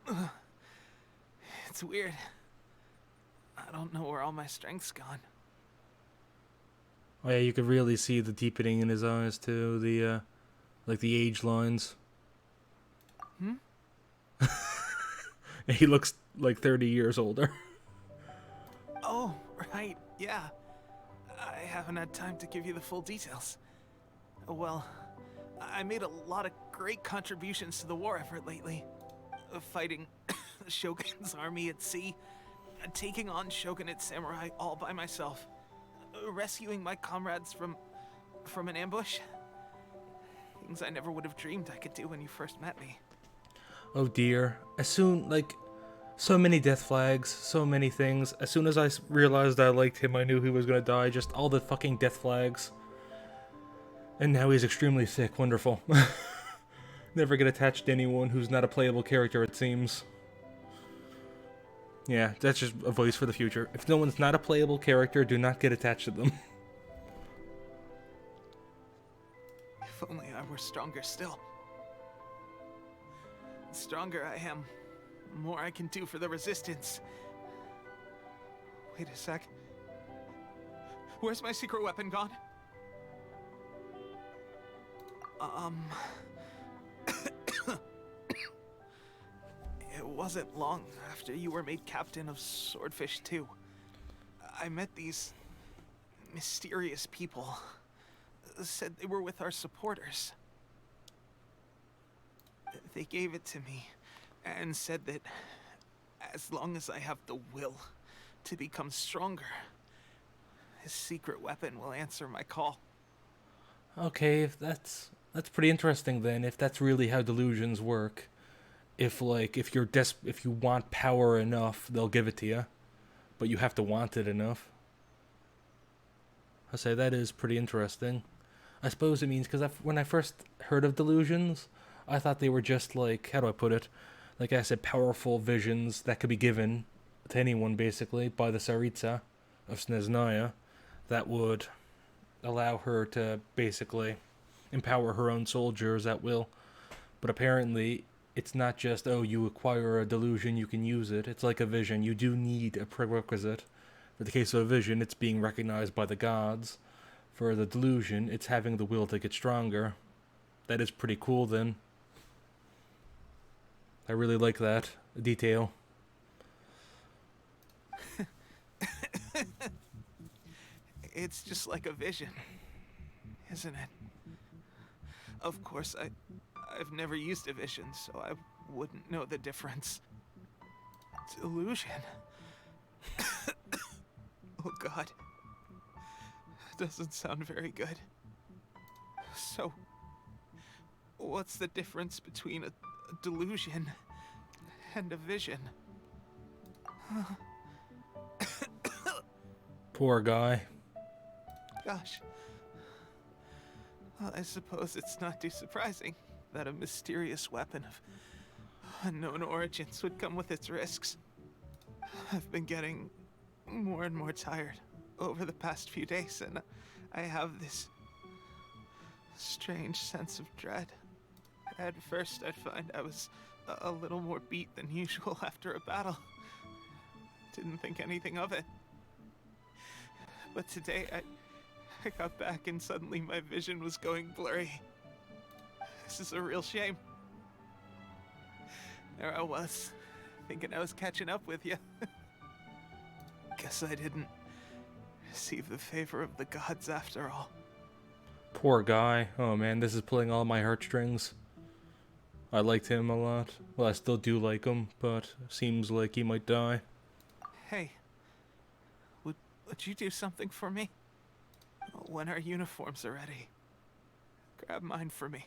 Speaker 3: Ugh. It's weird. I don't know where all my strength's gone.
Speaker 1: Oh yeah, you could really see the deepening in his eyes too. The like the age lines.
Speaker 3: Hmm?
Speaker 1: He looks like 30 years older.
Speaker 3: Oh, right. Yeah. I haven't had time to give you the full details. Well, I made a lot of great contributions to the war effort lately. Fighting the Shogun's army at sea, taking on Shogunate samurai all by myself, rescuing my comrades from an ambush. Things I never would have dreamed I could do when you first met me.
Speaker 1: Oh dear. As soon, like, so many death flags, so many things. As soon as I realized I liked him, I knew he was gonna die. Just all the fucking death flags. And now he's extremely sick. Wonderful. Never get attached to anyone who's not a playable character, it seems. Yeah, that's just a voice for the future. If no one's not a playable character, do not get attached to them.
Speaker 3: If only I were stronger still. The stronger I am, the more I can do for the Resistance. Wait a sec. Where's my secret weapon gone? It wasn't long after you were made captain of Swordfish 2. I met these mysterious people. Said they were with our supporters. They gave it to me and said that as long as I have the will to become stronger, his secret weapon will answer my call.
Speaker 1: Okay, if that's pretty interesting then, if that's really how delusions work. If you want power enough, they'll give it to you, but you have to want it enough. I say that is pretty interesting. I suppose it means, because when I first heard of delusions, I thought they were just like, how do I put it? Like I said, powerful visions that could be given to anyone, basically, by the Tsaritsa of Snezhnaya, that would allow her to basically empower her own soldiers at will. But apparently, it's not just, oh, you acquire a delusion, you can use it. It's like a vision. You do need a prerequisite. For the case of a vision, it's being recognized by the gods. For the delusion, it's having the will to get stronger. That is pretty cool, then. I really like that detail.
Speaker 3: It's just like a vision, isn't it? Of course, I've never used a vision, so I wouldn't know the difference. Delusion. Oh God. Doesn't sound very good. So, what's the difference between a delusion and a vision?
Speaker 1: Poor guy.
Speaker 3: Gosh. Well, I suppose it's not too surprising that a mysterious weapon of unknown origins would come with its risks. I've been getting more and more tired over the past few days, and I have this strange sense of dread. At first, I'd find I was a little more beat than usual after a battle. Didn't think anything of it. But today, I got back and suddenly my vision was going blurry. This is a real shame. There I was, thinking I was catching up with you. Guess I didn't receive the favor of the gods after all.
Speaker 1: Poor guy. Oh man, this is pulling all my heartstrings. I liked him a lot. Well, I still do like him, but seems like he might die.
Speaker 3: Hey, would you do something for me? When our uniforms are ready, grab mine for me.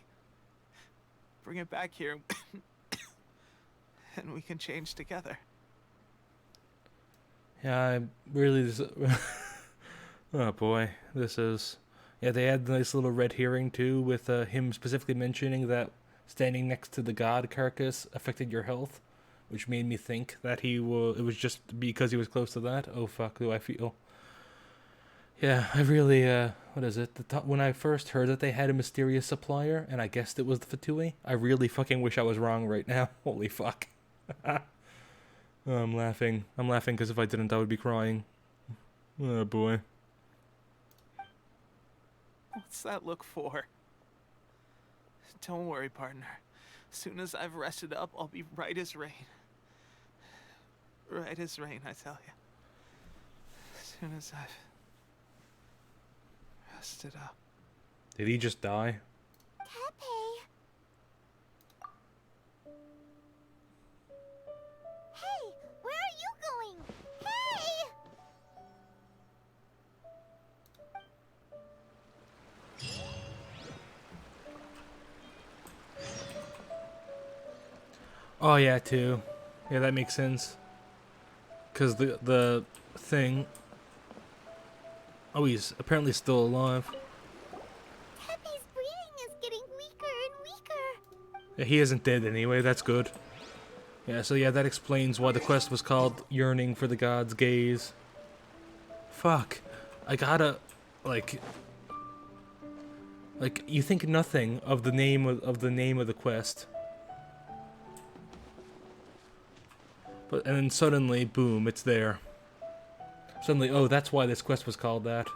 Speaker 3: Bring it back here, and we can change together.
Speaker 1: Yeah, I really... oh boy, this is... Yeah, they had a nice little red herring too, with him specifically mentioning that standing next to the god carcass affected your health, which made me think that it was just because he was close to that. Oh fuck, do I feel... Yeah, I really, what is it? When I first heard that they had a mysterious supplier, and I guessed it was the Fatui, I really fucking wish I was wrong right now. Holy fuck. Oh, I'm laughing. I'm laughing because if I didn't, I would be crying. Oh boy.
Speaker 3: What's that look for? Don't worry, partner. As soon as I've rested up, I'll be right as rain. Right as rain, I tell you. As soon as I've rested up.
Speaker 1: Did he just die?
Speaker 5: Tepe! Hey, where are you going? Hey!
Speaker 1: Oh yeah, too. Yeah, that makes sense. Because the thing... Oh, he's apparently still alive.
Speaker 5: Tepe's breathing is getting weaker and weaker.
Speaker 1: Yeah, he isn't dead anyway, that's good. Yeah, so yeah, that explains why the quest was called Yearning for the God's Gaze. Fuck. I gotta... Like, you think nothing of the name of the quest. And then suddenly, boom, it's there. Suddenly, oh, that's why this quest was called that.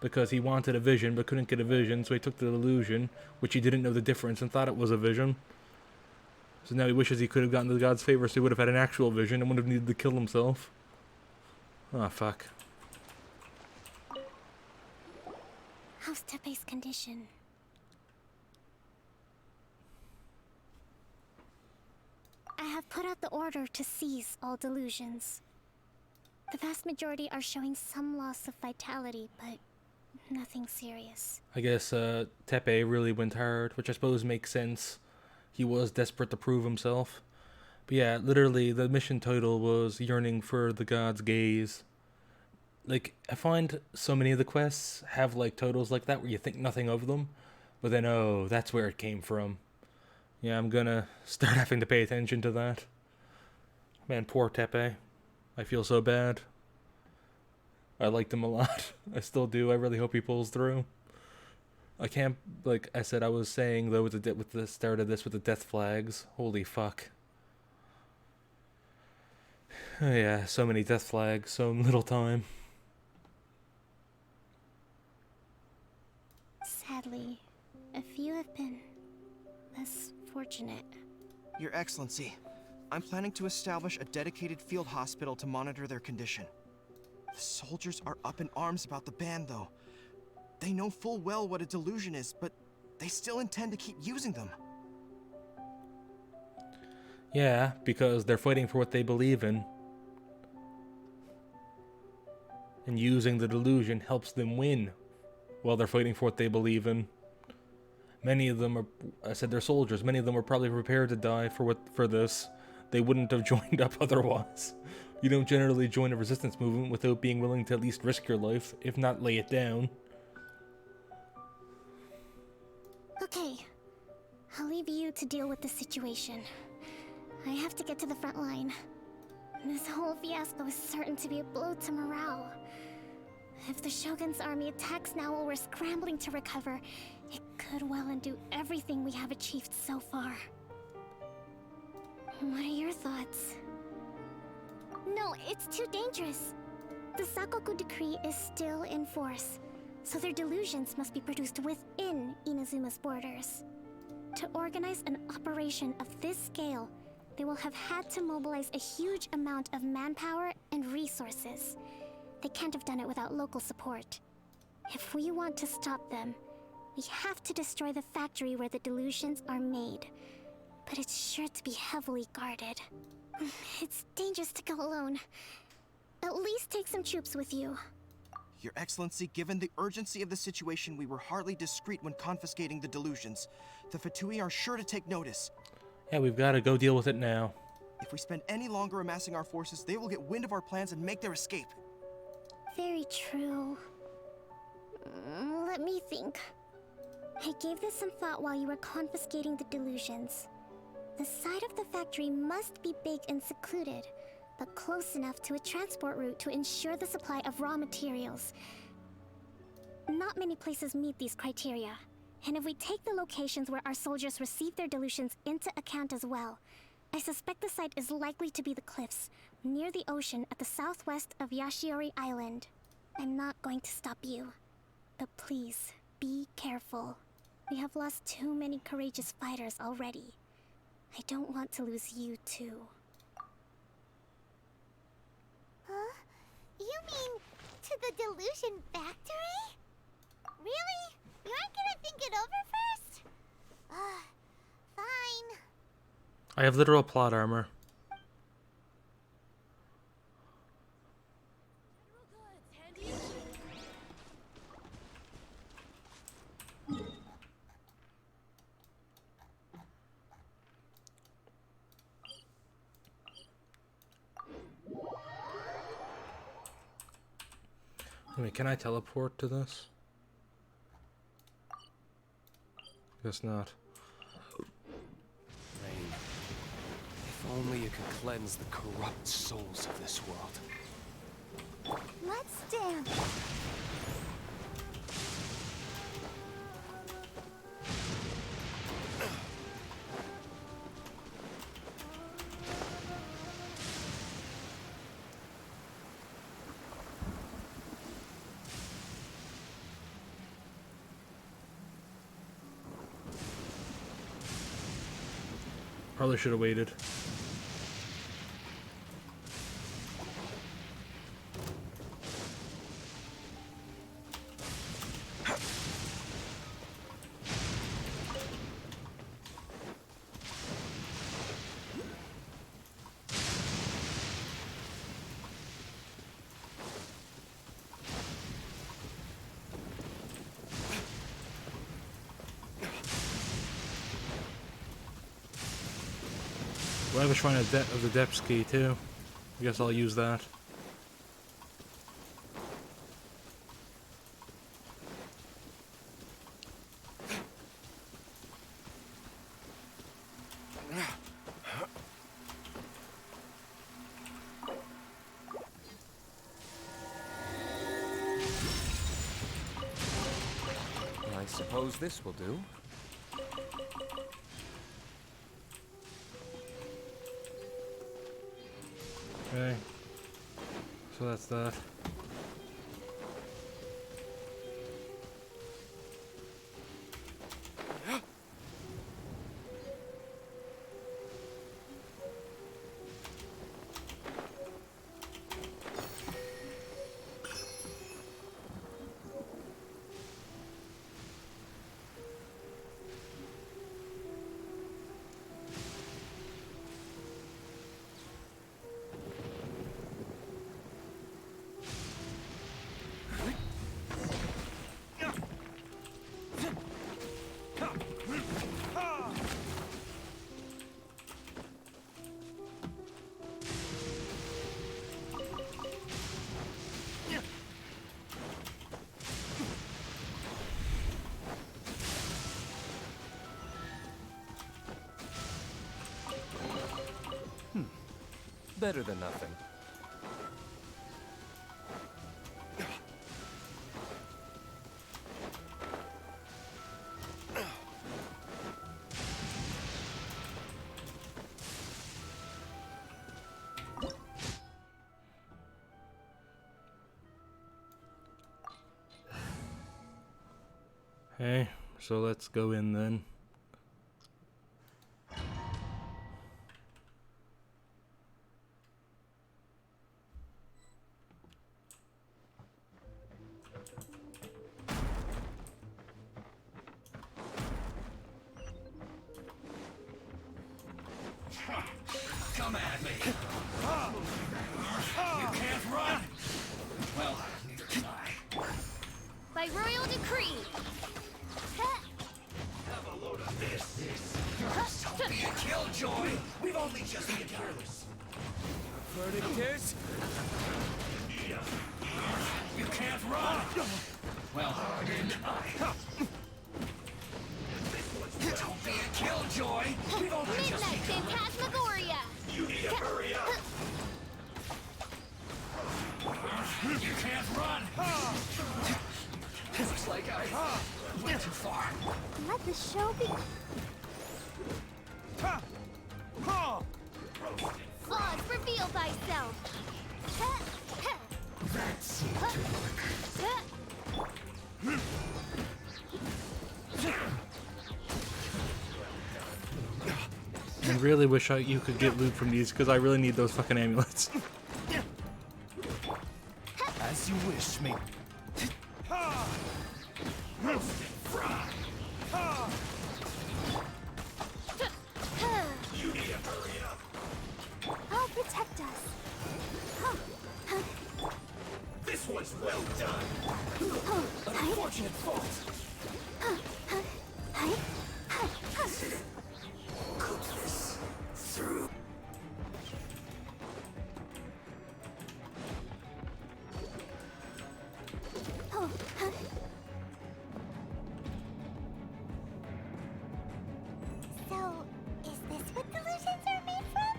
Speaker 1: Because he wanted a vision, but couldn't get a vision, so he took the illusion, which he didn't know the difference, and thought it was a vision. So now he wishes he could have gotten the god's favor, so he would have had an actual vision, and wouldn't have needed to kill himself. Oh, fuck.
Speaker 2: How's Tepe's condition? I have put out the order to cease all delusions. The vast majority are showing some loss of vitality, but nothing serious.
Speaker 1: I guess Tepe really went hard, which I suppose makes sense. He was desperate to prove himself. But yeah, literally, the mission title was Yearning for the God's Gaze. Like, I find so many of the quests have, like, titles like that where you think nothing of them, but then, oh, that's where it came from. Yeah, I'm gonna start having to pay attention to that. Man, poor Tepe. I feel so bad. I liked him a lot. I still do. I really hope he pulls through. I can't, like I said, I was saying, though, with the start of this, with the death flags. Holy fuck. Oh, yeah, so many death flags, so little time.
Speaker 2: Sadly, a few have been less fortunate.
Speaker 6: Your Excellency, I'm planning to establish a dedicated field hospital to monitor their condition. The soldiers are up in arms about the ban, though. They know full well what a delusion is, but they still intend to keep using them.
Speaker 1: Yeah, because they're fighting for what they believe in. And using the delusion helps them win while they're fighting for what they believe in. Many of them are, I said they're soldiers, many of them were probably prepared to die for this. They wouldn't have joined up otherwise. You don't generally join a resistance movement without being willing to at least risk your life, if not lay it down.
Speaker 2: Okay, I'll leave you to deal with the situation. I have to get to the front line. This whole fiasco is certain to be a blow to morale. If the Shogun's army attacks now while we're scrambling to recover, it could well undo everything we have achieved so far. What are your thoughts? No, it's too dangerous. The Sakoku decree is still in force, so their delusions must be produced within Inazuma's borders. To organize an operation of this scale, they will have had to mobilize a huge amount of manpower and resources. They can't have done it without local support. If we want to stop them, we have to destroy the factory where the delusions are made. But it's sure to be heavily guarded. It's dangerous to go alone. At least take some troops with you.
Speaker 12: Your Excellency, given the urgency of the situation, we were hardly discreet when confiscating the delusions. The Fatui are sure to take notice.
Speaker 1: Yeah, we've got to go deal with it now.
Speaker 12: If we spend any longer amassing our forces, they will get wind of our plans and make their escape.
Speaker 2: Very true. Let me think. I gave this some thought while you were confiscating the delusions. The side of the factory must be big and secluded, but close enough to a transport route to ensure the supply of raw materials. Not many places meet these criteria, and if we take the locations where our soldiers receive their delusions into account as well, I suspect the site is likely to be the cliffs, near the ocean at the southwest of Yashiori Island. I'm not going to stop you, but please, be careful. We have lost too many courageous fighters already. I don't want to lose you too.
Speaker 5: Huh? You mean to the delusion factory? Really? You aren't gonna think it over first? Fine.
Speaker 1: I have literal plot armor. Wait, can I teleport to this? Guess not.
Speaker 10: Rain, if only you could cleanse the corrupt souls of this world.
Speaker 5: Let's dance.
Speaker 1: Probably should have waited. I have a Shrine of the Depths key too. I guess I'll use that.
Speaker 10: I suppose this will do.
Speaker 1: Okay. So that's that.
Speaker 10: Better than nothing.
Speaker 1: Hey, so let's go in then.
Speaker 8: Come at me. You can't run. Well, neither can I.
Speaker 11: By royal decree.
Speaker 8: Have a load of this. Don't be a killjoy. We've only just been careless.
Speaker 9: Verdict is?
Speaker 8: You can't run. Well, didn't I? Don't be a killjoy. We've only just
Speaker 11: Midnight Phantasmagoria.
Speaker 8: You need to hurry up. You can't run. Looks like I went too far.
Speaker 2: Let the show be.
Speaker 11: Flaws reveal thyself.
Speaker 8: That seemed to work.
Speaker 1: I really wish you could get loot from these, because I really need those fucking amulets.
Speaker 9: As you wish, me.
Speaker 8: You need to hurry up.
Speaker 2: I'll protect us.
Speaker 8: This one's well done. An unfortunate fault. Cook this through.
Speaker 5: So, is this what delusions are made from?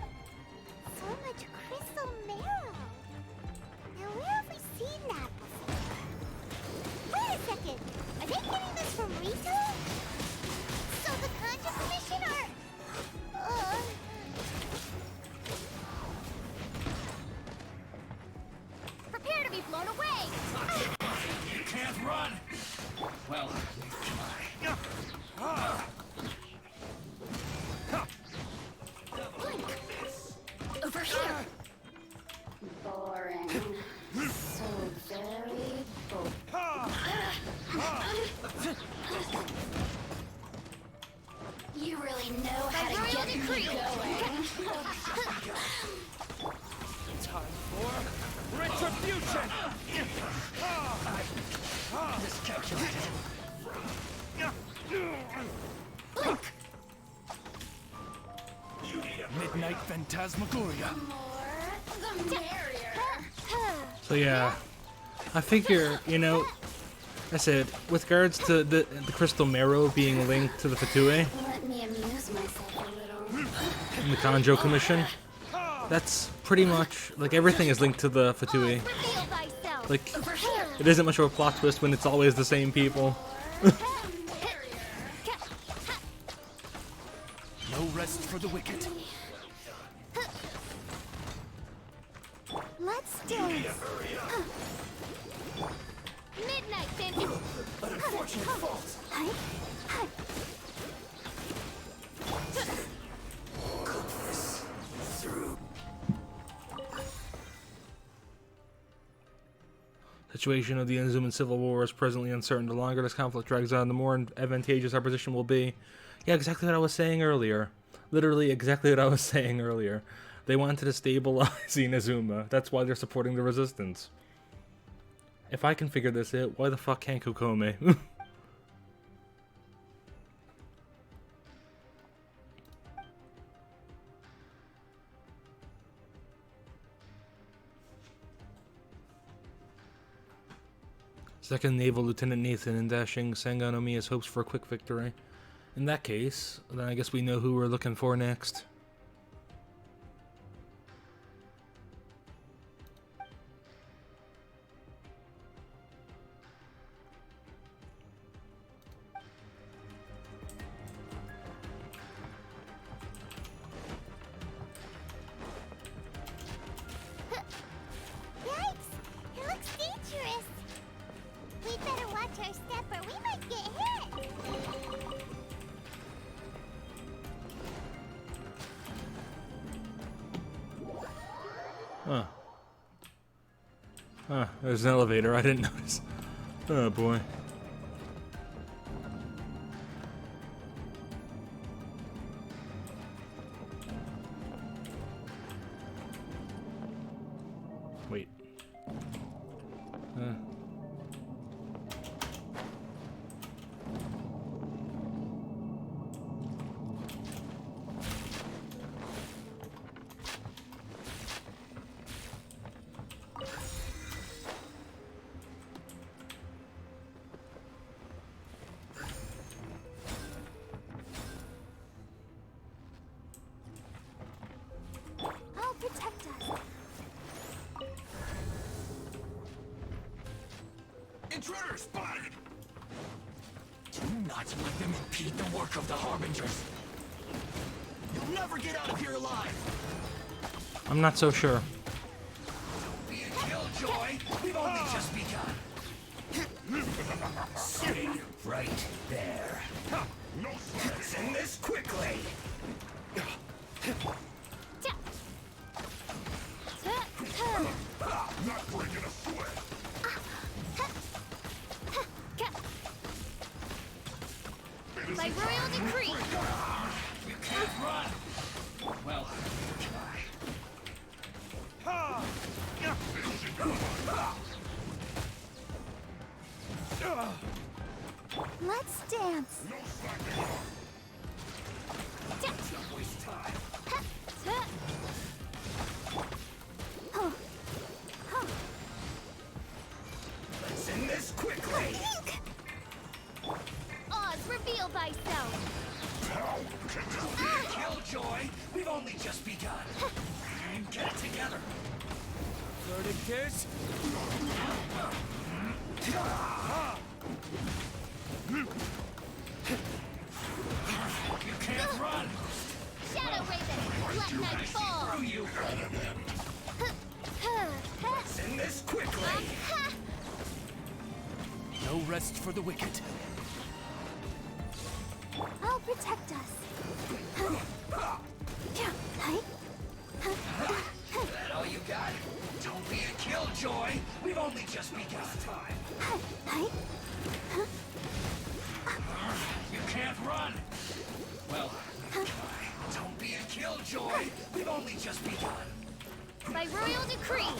Speaker 5: So much crystal marrow. Now, where have we seen that before? Wait a second. Are they getting this from Rito? So the Conjure Commission are...
Speaker 11: Prepare to be blown away.
Speaker 8: You can't run. Well, neither can I.
Speaker 11: Over here.
Speaker 13: Boring. So very boring. You really know how to
Speaker 11: royal
Speaker 13: get me
Speaker 11: decree.
Speaker 13: going.
Speaker 9: Time for retribution!
Speaker 8: Miscalculated.
Speaker 9: Midnight Phantasmagoria.
Speaker 13: The merrier.
Speaker 1: So yeah, I figure, you know, I said, with regards to the crystal marrow being linked to the Fatue
Speaker 13: Let me amuse myself a little.
Speaker 1: and the Kanjo Commission, that's pretty much, like, everything is linked to the Fatue.
Speaker 11: Reveal thyself.
Speaker 1: Like, it isn't much of a plot twist when it's always the same people.
Speaker 9: No rest for the wicked.
Speaker 2: Let's dance.
Speaker 11: Midnight Phantasmagoria.
Speaker 8: An unfortunate fault. Cook this through.
Speaker 1: Situation of the Inazuma Civil War is presently uncertain. The longer this conflict drags on, the more advantageous our position will be. Yeah, exactly what I was saying earlier. Literally exactly what I was saying earlier. They wanted to stabilize Inazuma. That's why they're supporting the resistance. If I can figure this out, why the fuck can't Kokome? Second Naval Lieutenant Nathan and dashing Sangonomiya's hopes for a quick victory. In that case, then I guess we know who we're looking for next. Huh, there's an elevator. I didn't notice. Oh boy. Wait.
Speaker 5: I'll protect us.
Speaker 8: Intruder spotted! Do not let them impede the work of the Harbingers. You'll never get out of here alive.
Speaker 1: I'm not so sure.
Speaker 8: Don't be a killjoy. We've only just begun. Stay right there. Let's end this quickly. Not bringing a sweat.
Speaker 5: By royal decree.
Speaker 8: You can't run. Well,
Speaker 5: Let's dance.
Speaker 8: don't waste time. Let's end this quickly.
Speaker 5: Oz, reveal thyself.
Speaker 8: Don't be a killjoy. We've only just begun. Get it together.
Speaker 9: Flirting kiss?
Speaker 8: You can't run.
Speaker 5: Shadow Raven, let night fall.
Speaker 8: Through you. Let's end this quickly.
Speaker 9: No rest for the wicked.
Speaker 5: I'll protect us.
Speaker 8: That all you got? Don't be a killjoy. We've only just begun. Time. You can't run. Well, don't be a killjoy. We've only just begun.
Speaker 5: By royal decree.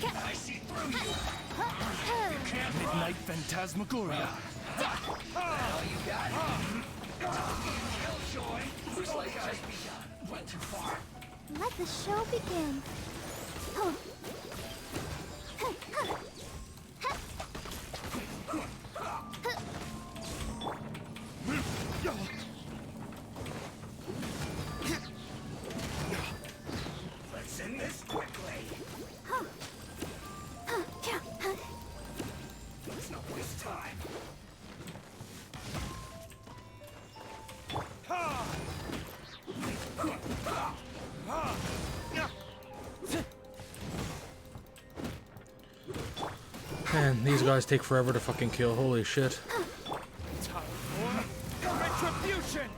Speaker 8: I see through you. You can't run.
Speaker 9: Midnight Phantasmagoria.
Speaker 8: That all you got? Don't be a killjoy. Looks like I've begun. Went too far.
Speaker 5: Let the show begin.
Speaker 8: Let's end this quickly. Let's not waste time.
Speaker 1: Man, these guys take forever to fucking kill. Holy shit.
Speaker 9: Time for retribution!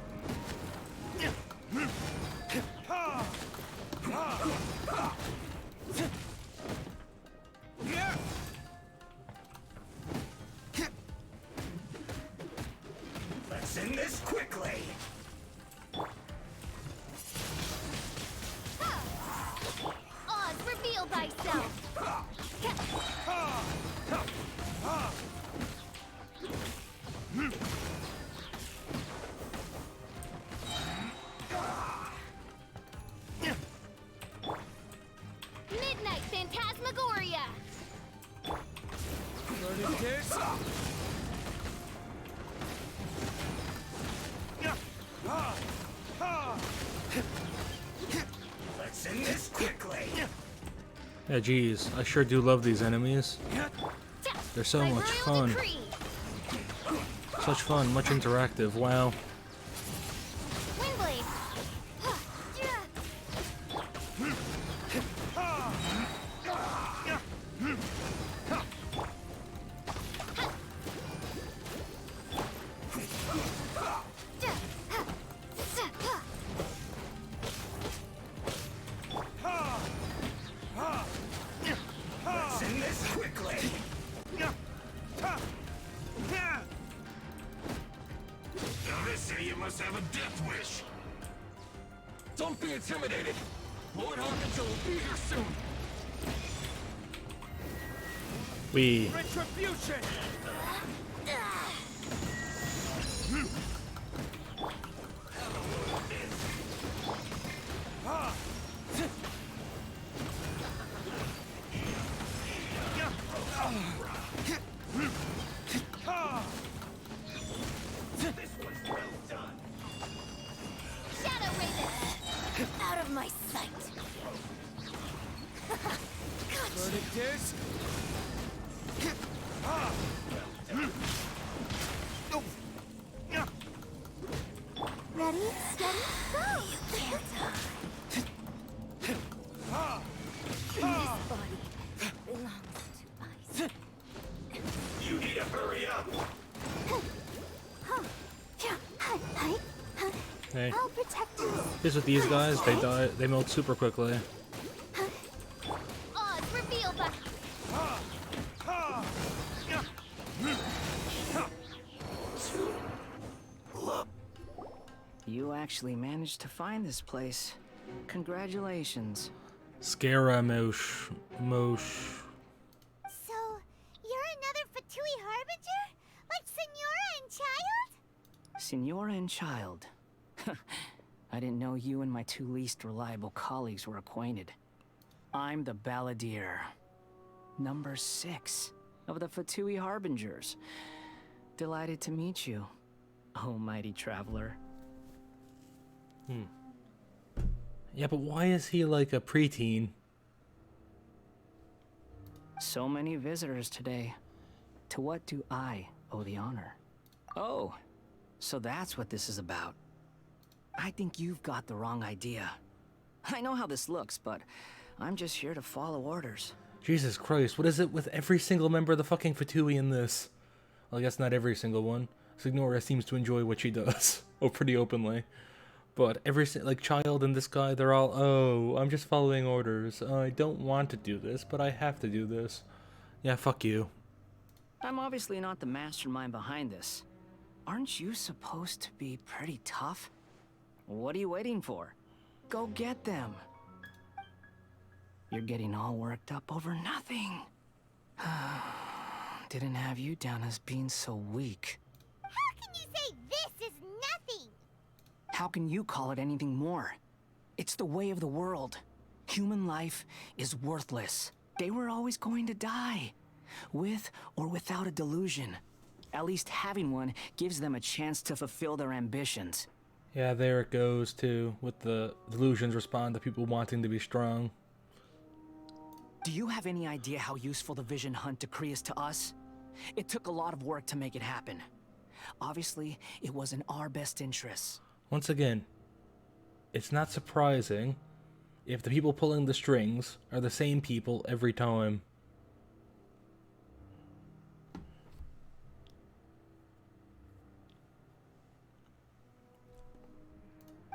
Speaker 8: Let's end this quickly.
Speaker 5: Oz, reveal thyself. Midnight Phantasmagoria.
Speaker 9: Flirting kiss?
Speaker 8: Let's end this quickly.
Speaker 1: Yeah, geez. I sure do love these enemies. They're so
Speaker 5: By
Speaker 1: much
Speaker 5: royal
Speaker 1: fun.
Speaker 5: decree.
Speaker 1: Such fun. Much interactive. Wow.
Speaker 5: Windblade.
Speaker 8: must have a death wish. Don't be intimidated. Lord Harbinger will be here soon.
Speaker 1: We.
Speaker 9: Retribution!
Speaker 5: Shadow Raven! Out of my sight!
Speaker 9: Verdict is...
Speaker 2: Ready, steady, go!
Speaker 5: You can't This body belongs to us.
Speaker 8: You need to hurry up.
Speaker 1: Hey.
Speaker 2: I'll protect you.
Speaker 1: Here's with these guys, they die. They melt super quickly.
Speaker 5: Odds reveal by
Speaker 4: You actually managed to find this place. Congratulations.
Speaker 1: Scaramouche. Mosh.
Speaker 5: So, you're another Fatui Harbinger? Like Senora and Child?
Speaker 4: Senora and Child. I didn't know you and my two least reliable colleagues were acquainted. I'm the Balladeer. Number 6 of the Fatui Harbingers. Delighted to meet you, oh mighty traveler.
Speaker 1: Yeah, but why is he like a preteen?
Speaker 4: So many visitors today. To what do I owe the honor? Oh, so that's what this is about. I think you've got the wrong idea. I know how this looks, but I'm just here to follow orders.
Speaker 1: Jesus Christ, what is it with every single member of the fucking Fatui in this? Well, I guess not every single one. Signora seems to enjoy what she does. Oh, pretty openly. But like Child and this guy, they're all, oh, I'm just following orders. I don't want to do this, but I have to do this. Yeah, fuck you.
Speaker 4: I'm obviously not the mastermind behind this. Aren't you supposed to be pretty tough? What are you waiting for? Go get them. You're getting all worked up over nothing. Didn't have you down as being so weak.
Speaker 5: How can you say this is nothing?
Speaker 4: How can you call it anything more? It's the way of the world. Human life is worthless. They were always going to die, with or without a delusion. At least having one gives them a chance to fulfill their ambitions.
Speaker 1: Yeah, there it goes too, with the delusions respond to people wanting to be strong.
Speaker 4: Do you have any idea how useful the Vision Hunt decree is to us? It took a lot of work to make it happen. Obviously, it was in our best interests.
Speaker 1: Once again, it's not surprising if the people pulling the strings are the same people every time.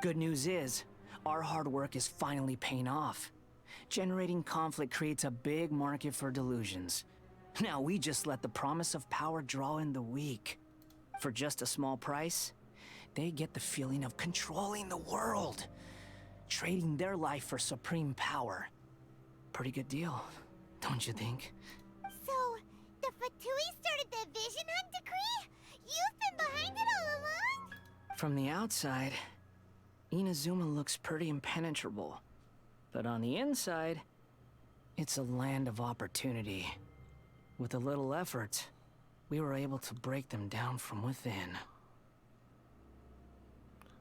Speaker 4: Good news is, our hard work is finally paying off. Generating conflict creates a big market for delusions. Now we just let the promise of power draw in the weak. For just a small price, they get the feeling of controlling the world. Trading their life for supreme power. Pretty good deal, don't you think?
Speaker 5: So, the Fatui started the Vision Hunt decree? You've been behind it all along?
Speaker 4: From the outside, Inazuma looks pretty impenetrable. But on the inside, it's a land of opportunity. With a little effort, we were able to break them down from within.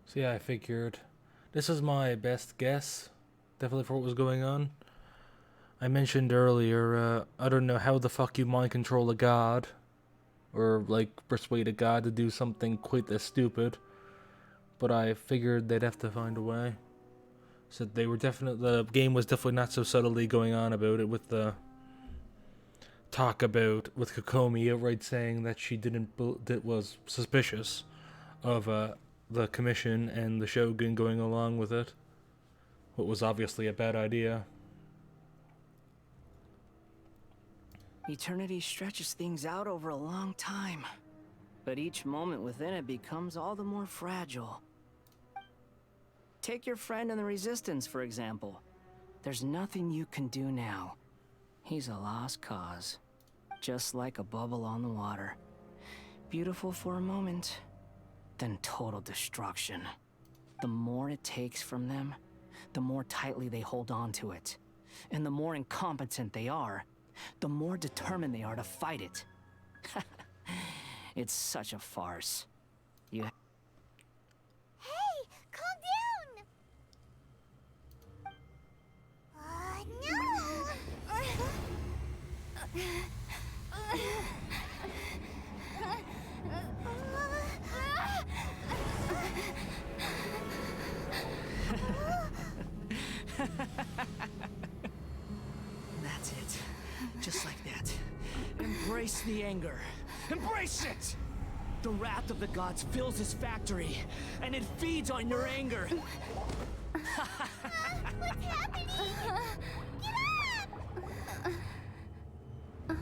Speaker 1: So yeah, I figured this is my best guess, definitely for what was going on. I mentioned earlier, I don't know how the fuck you mind control a god, or like persuade a god to do something quite this stupid, but I figured they'd have to find a way. So they were the game was definitely not so subtly going on about it, with the talk about, with Kokomi outright saying that she that was suspicious of the commission and the Shogun going along with it, what was obviously a bad idea.
Speaker 4: Eternity stretches things out over a long time. but each moment within it becomes all the more fragile. Take your friend in the Resistance, for example. There's nothing you can do now. He's a lost cause, just like a bubble on the water. Beautiful for a moment, then total destruction. The more it takes from them, the more tightly they hold on to it. And the more incompetent they are, the more determined they are to fight it. It's such a farce. You...
Speaker 5: Hey, calm down!
Speaker 4: That's it. Just like that. Embrace the anger. Embrace it! The wrath of the gods fills this factory, and it feeds on your anger.
Speaker 5: What's happening? Get up!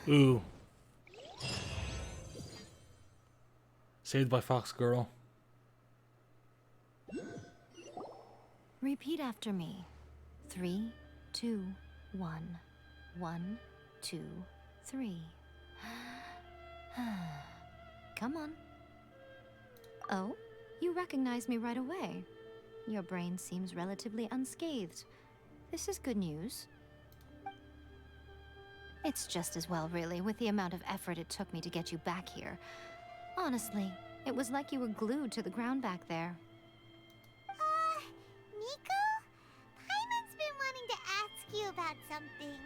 Speaker 1: Ooh. Saved by Fox Girl.
Speaker 14: Repeat after me. 3, 2, 1. 1, 2, 3. Come on. Oh, you recognize me right away. Your brain seems relatively unscathed. This is good news. It's just as well, really, with the amount of effort it took me to get you back here. Honestly, it was like you were glued to the ground back there.
Speaker 5: Nico? Paimon's been wanting to ask you about something.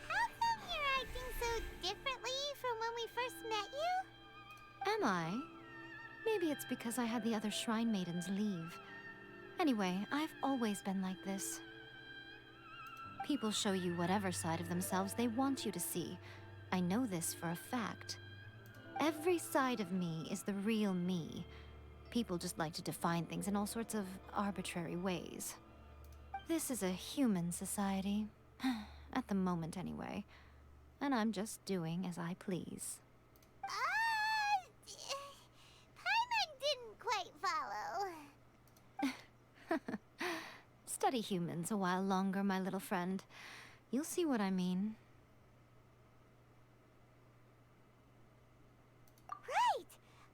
Speaker 5: How come you're acting so differently from when we first met you?
Speaker 14: Am I? Maybe it's because I had the other Shrine Maidens leave. Anyway, I've always been like this. People show you whatever side of themselves they want you to see. I know this for a fact. Every side of me is the real me. People just like to define things in all sorts of arbitrary ways. This is a human society. At the moment, anyway. And I'm just doing as I please.
Speaker 5: Paimon didn't quite follow.
Speaker 14: Study humans a while longer, my little friend. You'll see what I mean.
Speaker 5: Right!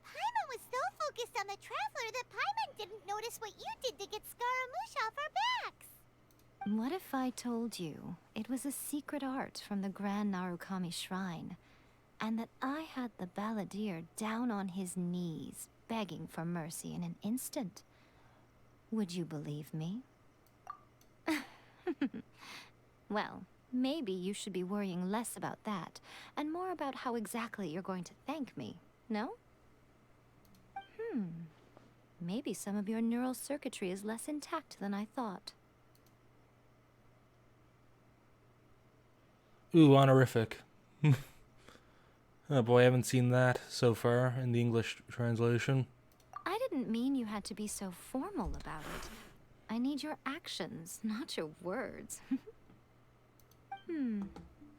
Speaker 5: Paimon was so focused on the Traveler that Paimon didn't notice what you did to get Scaramouche off our backs.
Speaker 14: What if I told you it was a secret art from the Grand Narukami Shrine, and that I had the balladeer down on his knees, begging for mercy in an instant? Would you believe me? Well, maybe you should be worrying less about that, and more about how exactly you're going to thank me, no? Maybe some of your neural circuitry is less intact than I thought.
Speaker 1: Ooh, honorific. Oh boy, I haven't seen that so far in the English translation.
Speaker 14: I didn't mean you had to be so formal about it. I need your actions, not your words.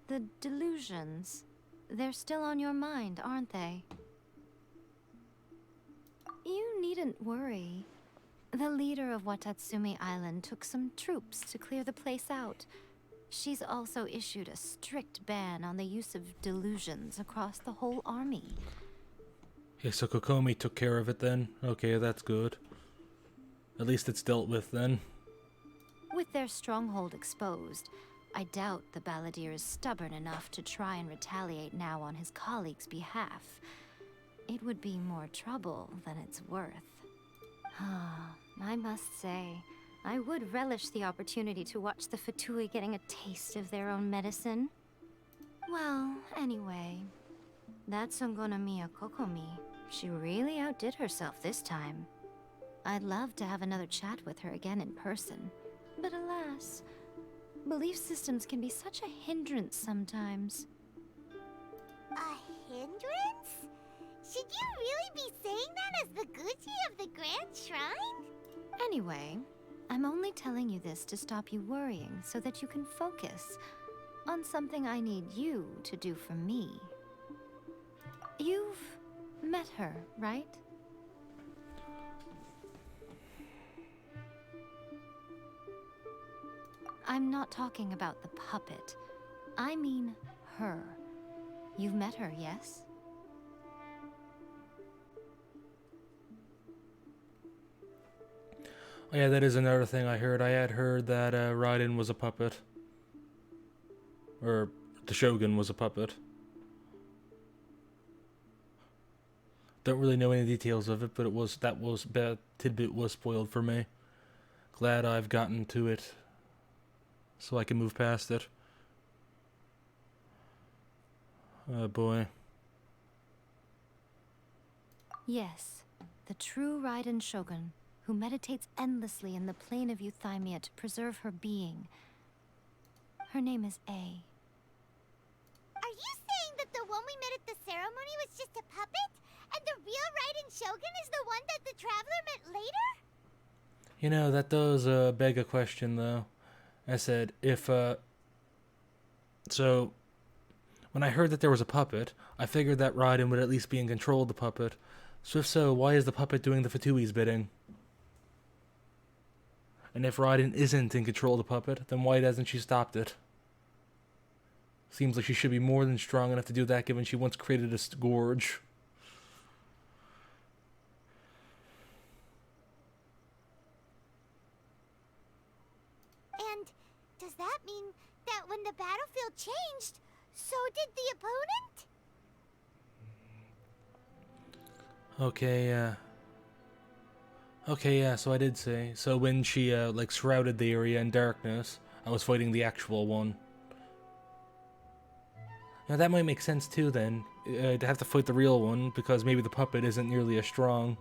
Speaker 14: The delusions. They're still on your mind, aren't they? You needn't worry. The leader of Watatsumi Island took some troops to clear the place out. She's also issued a strict ban on the use of delusions across the whole army.
Speaker 1: Yeah, so Kokomi took care of it then? Okay, that's good. At least it's dealt with then.
Speaker 14: With their stronghold exposed, I doubt the balladeer is stubborn enough to try and retaliate now on his colleagues' behalf. It would be more trouble than it's worth. I must say, I would relish the opportunity to watch the Fatui getting a taste of their own medicine. Well, anyway, that Songonomiya Kokomi, she really outdid herself this time. I'd love to have another chat with her again in person, but alas, belief systems can be such a hindrance sometimes.
Speaker 5: A hindrance? Should you really be saying that as the Gucci of the Grand Shrine?
Speaker 14: Anyway, I'm only telling you this to stop you worrying so that you can focus. on something I need you to do for me. You've met her, right? I'm not talking about the puppet. I mean her. You've met her, yes?
Speaker 1: Oh yeah, that is another thing I heard. I had heard that Raiden was a puppet. Or the Shogun was a puppet. Don't really know any details of it, but that tidbit was spoiled for me. Glad I've gotten to it so I can move past it. Oh boy.
Speaker 14: Yes, the true Raiden Shogun, who meditates endlessly in the plane of Euthymia to preserve her being. Her name is A.
Speaker 5: Are you saying that the one we met at the ceremony was just a puppet? And the real Raiden Shogun is the one that the Traveler met later?
Speaker 1: You know, that does beg a question, though. I said, So, when I heard that there was a puppet, I figured that Raiden would at least be in control of the puppet. So if so, why is the puppet doing the Fatui's bidding? And if Raiden isn't in control of the puppet, then why hasn't she stopped it? Seems like she should be more than strong enough to do that, given she once created a scourge.
Speaker 5: And does that mean that when the battlefield changed, so did the opponent?
Speaker 1: Okay, yeah, so I did say. So when she, shrouded the area in darkness, I was fighting the actual one. Now that might make sense too, then. To have to fight the real one, because maybe the puppet isn't nearly as strong.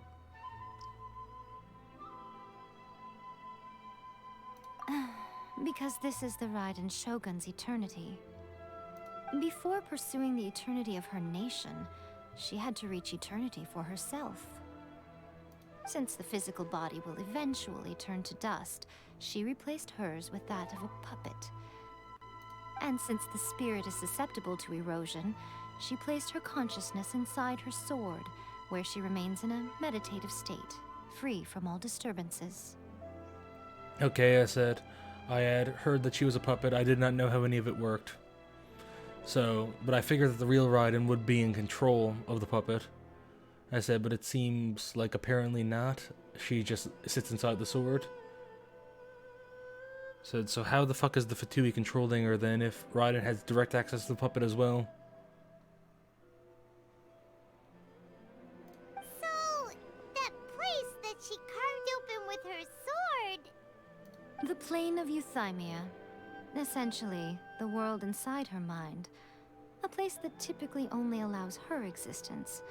Speaker 14: Because this is the Raiden Shogun's eternity. Before pursuing the eternity of her nation, she had to reach eternity for herself. Since the physical body will eventually turn to dust, she replaced hers with that of a puppet. And since the spirit is susceptible to erosion, she placed her consciousness inside her sword, where she remains in a meditative state, free from all disturbances.
Speaker 1: Okay, I said. I had heard that she was a puppet. I did not know how any of it worked. So, but I figured that the real Raiden would be in control of the puppet. I said, but it seems like apparently not. She just sits inside the sword. Said, so how the fuck is the Fatui controlling her then if Raiden has direct access to the puppet as well?
Speaker 5: So, that place that she carved open with her sword...
Speaker 14: The plane of Euthymia. Essentially, the world inside her mind. A place that typically only allows her existence.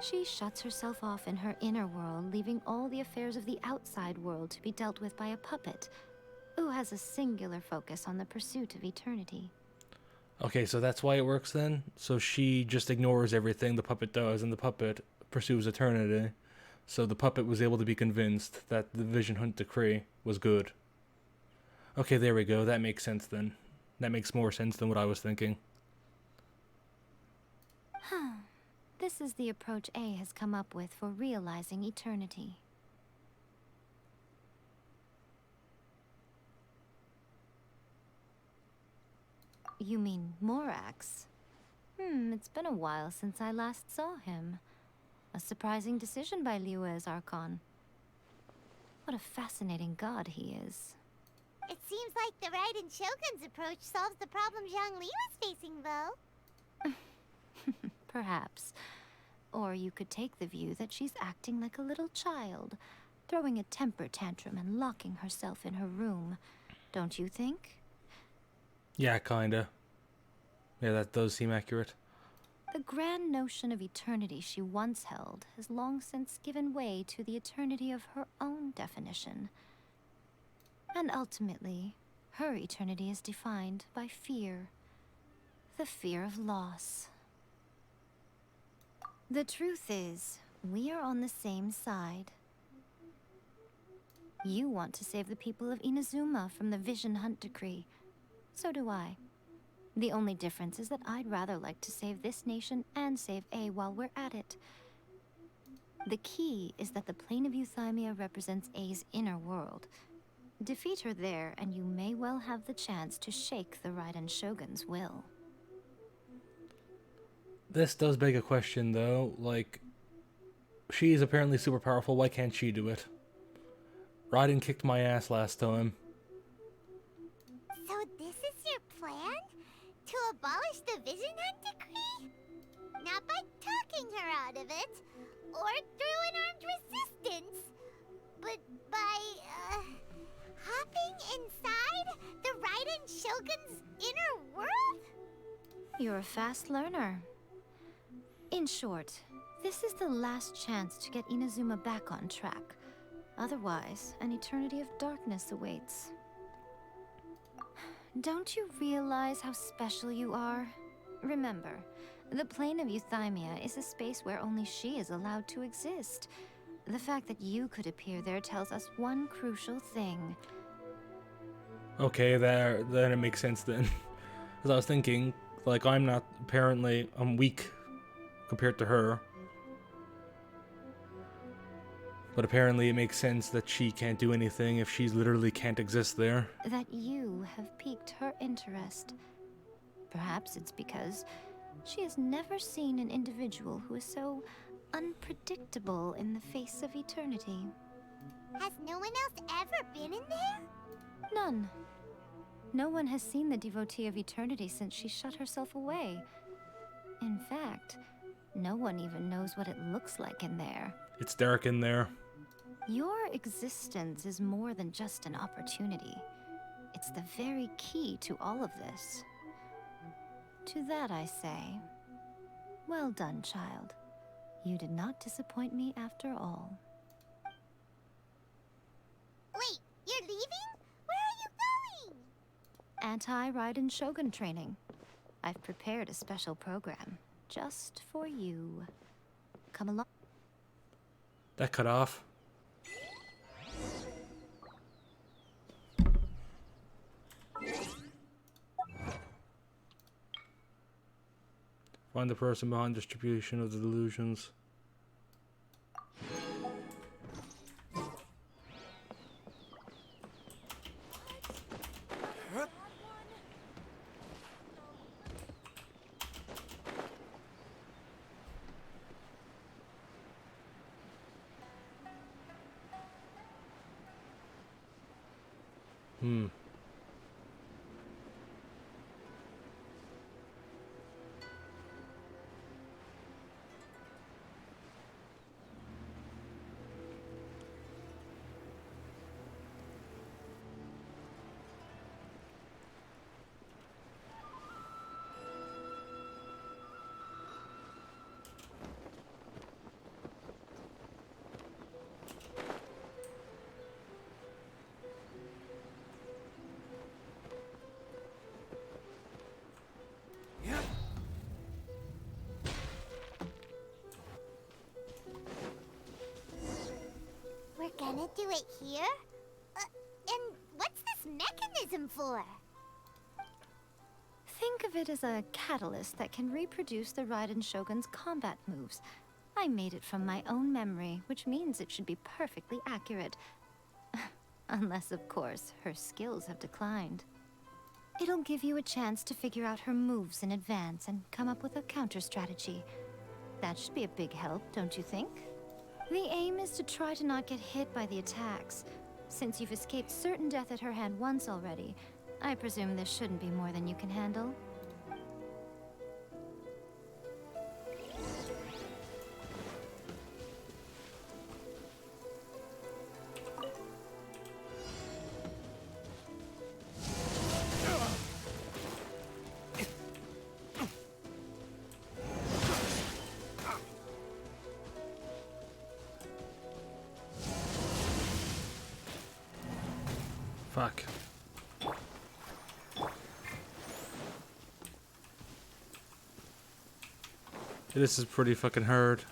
Speaker 14: She shuts herself off in her inner world, leaving all the affairs of the outside world to be dealt with by a puppet, who has a singular focus on the pursuit of eternity.
Speaker 1: Okay, so that's why it works then? So she just ignores everything the puppet does, and the puppet pursues eternity. So the puppet was able to be convinced that the Vision Hunt decree was good. Okay, there we go. That makes sense then. That makes more sense than what I was thinking.
Speaker 14: This is the approach A has come up with for realizing eternity. You mean Morax? It's been a while since I last saw him. A surprising decision by Liyue's Archon. What a fascinating god he is.
Speaker 5: It seems like the Raiden Shogun's approach solves the problem Zhang Li was facing, though.
Speaker 14: Perhaps. Or you could take the view that she's acting like a little child, throwing a temper tantrum and locking herself in her room. Don't you think?
Speaker 1: Yeah, kinda. Yeah, that does seem accurate.
Speaker 14: The grand notion of eternity she once held has long since given way to the eternity of her own definition. And ultimately, her eternity is defined by fear. The fear of loss. The truth is, we are on the same side. You want to save the people of Inazuma from the Vision Hunt decree. So do I. The only difference is that I'd rather like to save this nation and save A while we're at it. The key is that the plane of Euthymia represents A's inner world. Defeat her there, and you may well have the chance to shake the Raiden Shogun's will.
Speaker 1: This does beg a question, though. Like, she's apparently super powerful. Why can't she do it? Raiden kicked my ass last time.
Speaker 5: So this is your plan? To abolish the Vision Hunt decree? Not by talking her out of it, or through an armed resistance, but by, hopping inside the Raiden Shogun's inner world?
Speaker 14: You're a fast learner. In short, this is the last chance to get Inazuma back on track. Otherwise, an eternity of darkness awaits. Don't you realize how special you are? Remember, the plane of Euthymia is a space where only she is allowed to exist. The fact that you could appear there tells us one crucial thing.
Speaker 1: Okay, then it makes sense then. Because I was thinking, like, I'm weak compared to her. But apparently it makes sense that she can't do anything if she literally can't exist there.
Speaker 14: That you have piqued her interest. Perhaps it's because she has never seen an individual who is so unpredictable in the face of eternity.
Speaker 5: Has no one else ever been in there?
Speaker 14: None. No one has seen the devotee of eternity since she shut herself away. In fact, no one even knows what it looks like in there.
Speaker 1: It's dark in there.
Speaker 14: Your existence is more than just an opportunity. It's the very key to all of this. To that I say, well done, child. You did not disappoint me after all.
Speaker 5: Wait, you're leaving? Where are you going?
Speaker 14: Anti-Raiden Shogun training. I've prepared a special program just for you. Come along.
Speaker 1: That cut off. Find the person behind distribution of the delusions.
Speaker 5: We're gonna do it here? And what's this mechanism for?
Speaker 14: Think of it as a catalyst that can reproduce the Raiden Shogun's combat moves. I made it from my own memory, which means it should be perfectly accurate. Unless, of course, her skills have declined. It'll give you a chance to figure out her moves in advance and come up with a counter strategy. That should be a big help, don't you think? The aim is to try to not get hit by the attacks. Since you've escaped certain death at her hand once already, I presume this shouldn't be more than you can handle.
Speaker 1: Fuck. This is pretty fucking hard.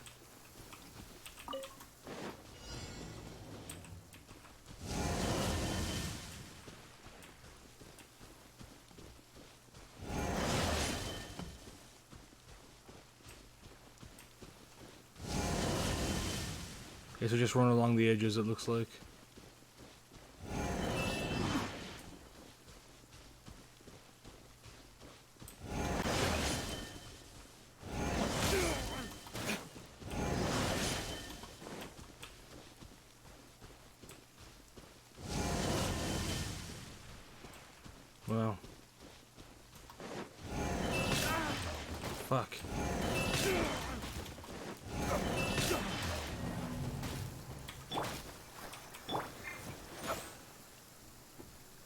Speaker 1: Okay, so just run along the edges, it looks like. Well. Fuck.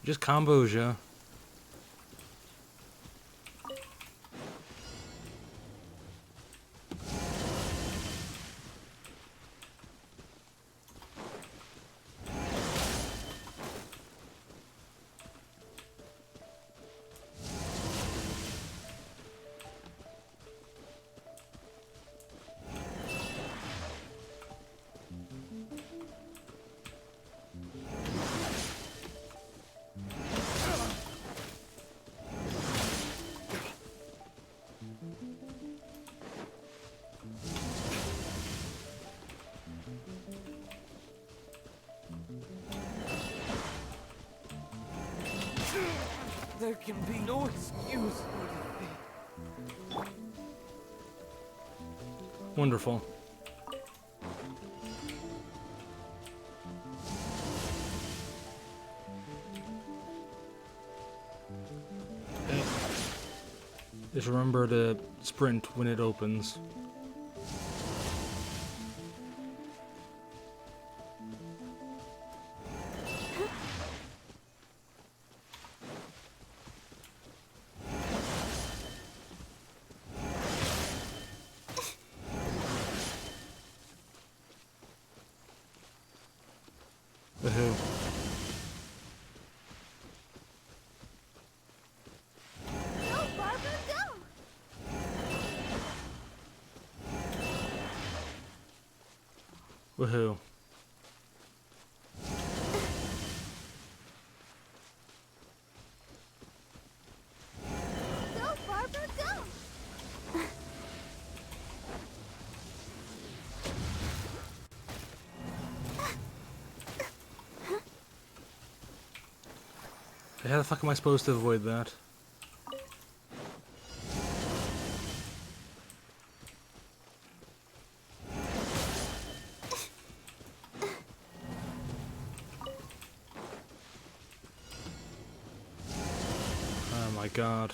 Speaker 1: Just combos, yeah.
Speaker 9: There can be no excuse.
Speaker 1: Wonderful. Okay. Just remember to sprint when it opens. Woohoo.
Speaker 5: Go, Barbara, go!
Speaker 1: Woohoo.
Speaker 5: Go, Barbara, go!
Speaker 1: How the fuck am I supposed to avoid that? Oh my god.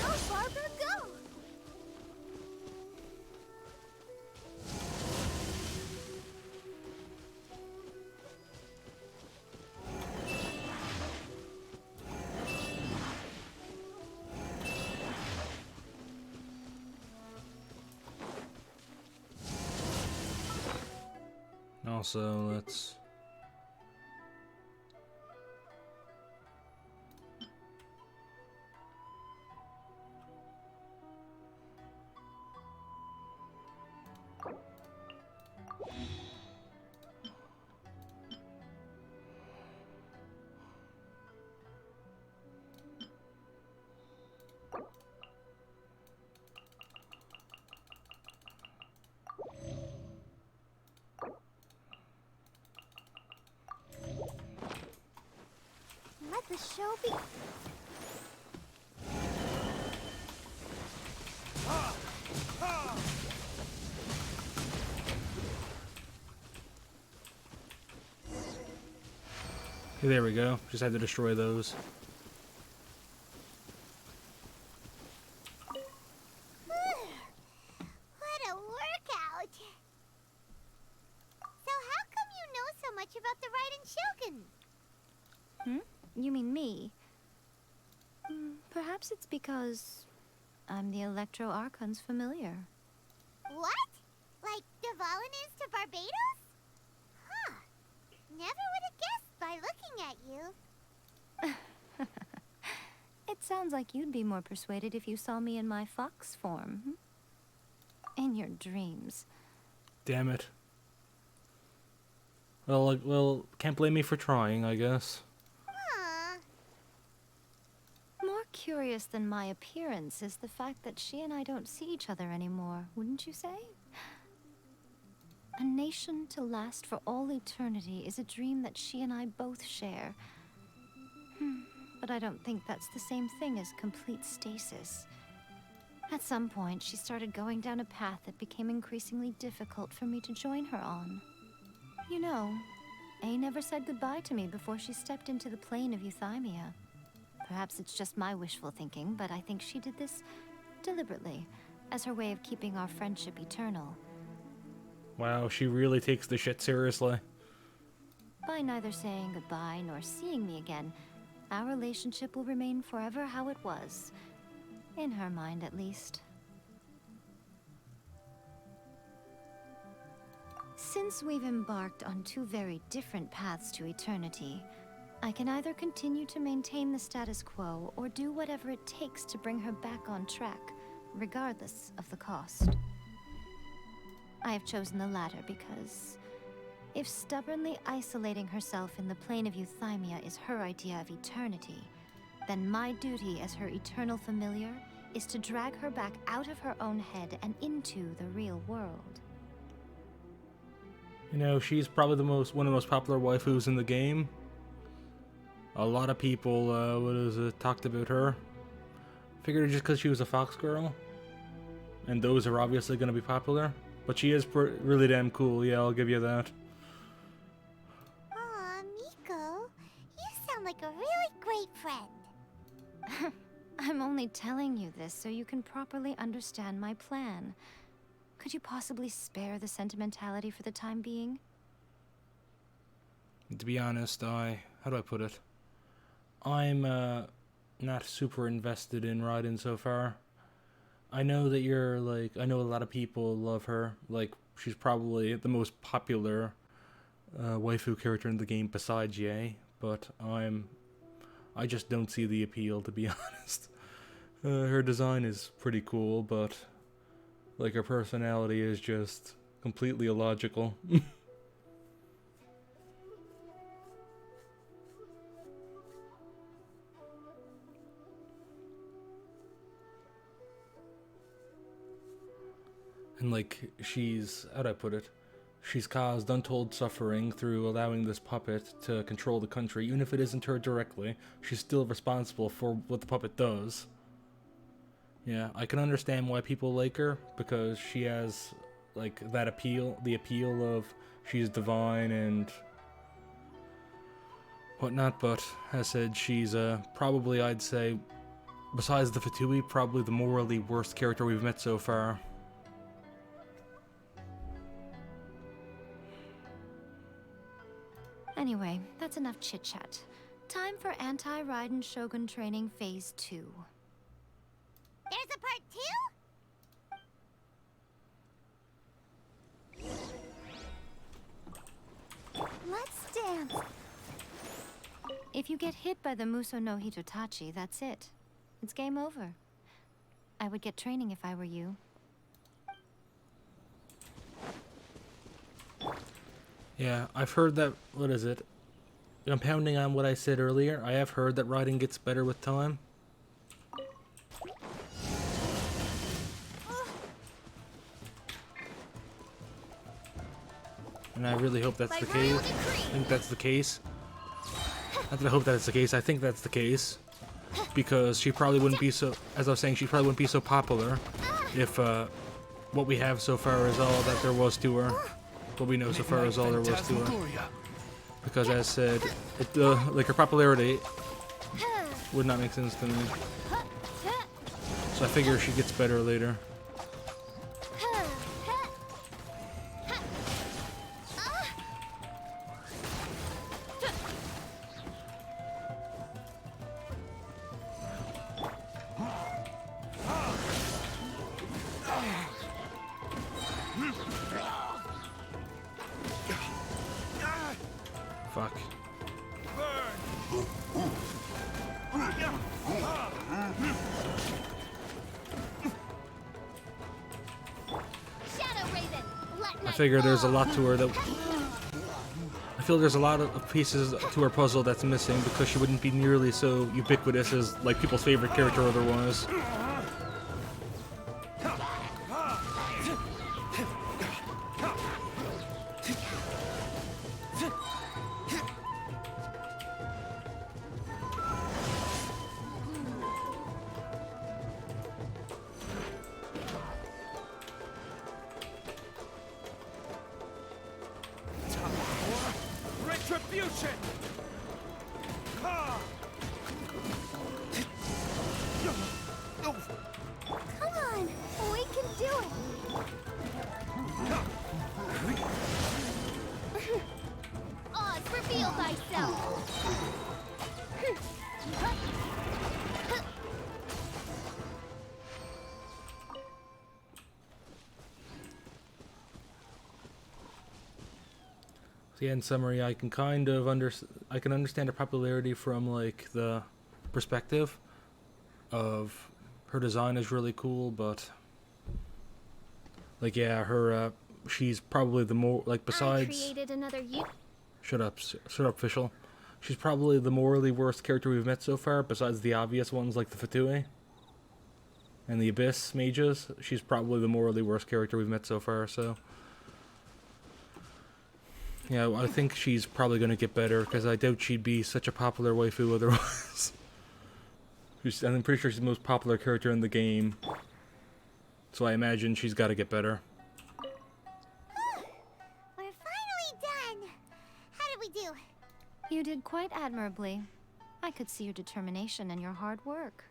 Speaker 5: Go, Barbara, go!
Speaker 1: Also, let's...
Speaker 5: Let the show be.
Speaker 1: Okay, there we go. Just had to destroy those.
Speaker 5: What a workout! So how come you know so much about the Raiden Shogun?
Speaker 14: You mean me? Perhaps it's because I'm the Electro Archon's familiar.
Speaker 5: What? Like Devalin is to Barbados? Huh. Never would have guessed by looking at you.
Speaker 14: Sounds like you'd be more persuaded if you saw me in my fox form. In your dreams.
Speaker 1: Damn it. Well, can't blame me for trying, I guess.
Speaker 14: More curious than my appearance is the fact that she and I don't see each other anymore, wouldn't you say? A nation to last for all eternity is a dream that she and I both share. But I don't think that's the same thing as complete stasis. At some point, she started going down a path that became increasingly difficult for me to join her on. You know, A never said goodbye to me before she stepped into the plane of Euthymia. Perhaps it's just my wishful thinking, but I think she did this deliberately, as her way of keeping our friendship eternal.
Speaker 1: Wow, she really takes the shit seriously.
Speaker 14: By neither saying goodbye nor seeing me again, our relationship will remain forever how it was. In her mind, at least. Since we've embarked on two very different paths to eternity, I can either continue to maintain the status quo or do whatever it takes to bring her back on track, regardless of the cost. I have chosen the latter because if stubbornly isolating herself in the plane of Euthymia is her idea of eternity, then my duty as her eternal familiar is to drag her back out of her own head and into the real world.
Speaker 1: You know, she's probably one of the most popular waifus in the game. A lot of people, talked about her. Figured just because she was a fox girl. And those are obviously going to be popular. But she is really damn cool, yeah, I'll give you that.
Speaker 5: Aw, Miko, you sound like a really great friend.
Speaker 14: I'm only telling you this so you can properly understand my plan. Could you possibly spare the sentimentality for the time being?
Speaker 1: To be honest, how do I put it? I'm not super invested in Raiden so far. I know that I know a lot of people love her. Like, she's probably the most popular waifu character in the game besides Yae, but I just don't see the appeal, to be honest. Her design is pretty cool, but like, her personality is just completely illogical. And like, how do I put it? She's caused untold suffering through allowing this puppet to control the country. Even if it isn't her directly, she's still responsible for what the puppet does. Yeah, I can understand why people like her, because she has, like, that appeal, the appeal of she's divine and whatnot, but as I said, she's probably, I'd say, besides the Fatui, probably the morally worst character we've met so far.
Speaker 14: Anyway, that's enough chit-chat. Time for Anti-Raiden Shogun Training Phase 2.
Speaker 5: There's a part 2? Let's dance.
Speaker 14: If you get hit by the Muso no Hitotachi, that's it. It's game over. I would get training if I were you.
Speaker 1: Yeah, I've heard that, what is it? Compounding on what I said earlier, I have heard that Raiden gets better with time. And I really hope that's the case. I think that's the case. Not that I hope that it's the case, I think that's the case. Because she probably wouldn't be so, as I was saying, she probably wouldn't be so popular if what we have so far is all that there was to her. What we know so far is all there was to her. Because as I said, like, her popularity would not make sense to me. So I figure she gets better later. Fuck. figure there's a lot to her that... I feel there's a lot of pieces to her puzzle that's missing because she wouldn't be nearly so ubiquitous as like people's favorite character otherwise.
Speaker 8: Retribution!
Speaker 2: Come on, we can do it. Oz, reveal thyself.
Speaker 1: So yeah, in summary, I can kind of understand her popularity from like the perspective of her design is really cool, but like yeah, her she's probably the more like besides.
Speaker 2: I created another
Speaker 1: Shut up, official. She's probably the morally worst character we've met so far, besides the obvious ones like the Fatui and the Abyss mages. She's probably the morally worst character we've met so far, so... Yeah, I think she's probably going to get better, because I doubt she'd be such a popular waifu otherwise. I'm pretty sure she's the most popular character in the game, so I imagine she's got to get better.
Speaker 5: We're finally done. How did we do?
Speaker 14: You did quite admirably. I could see your determination and your hard work.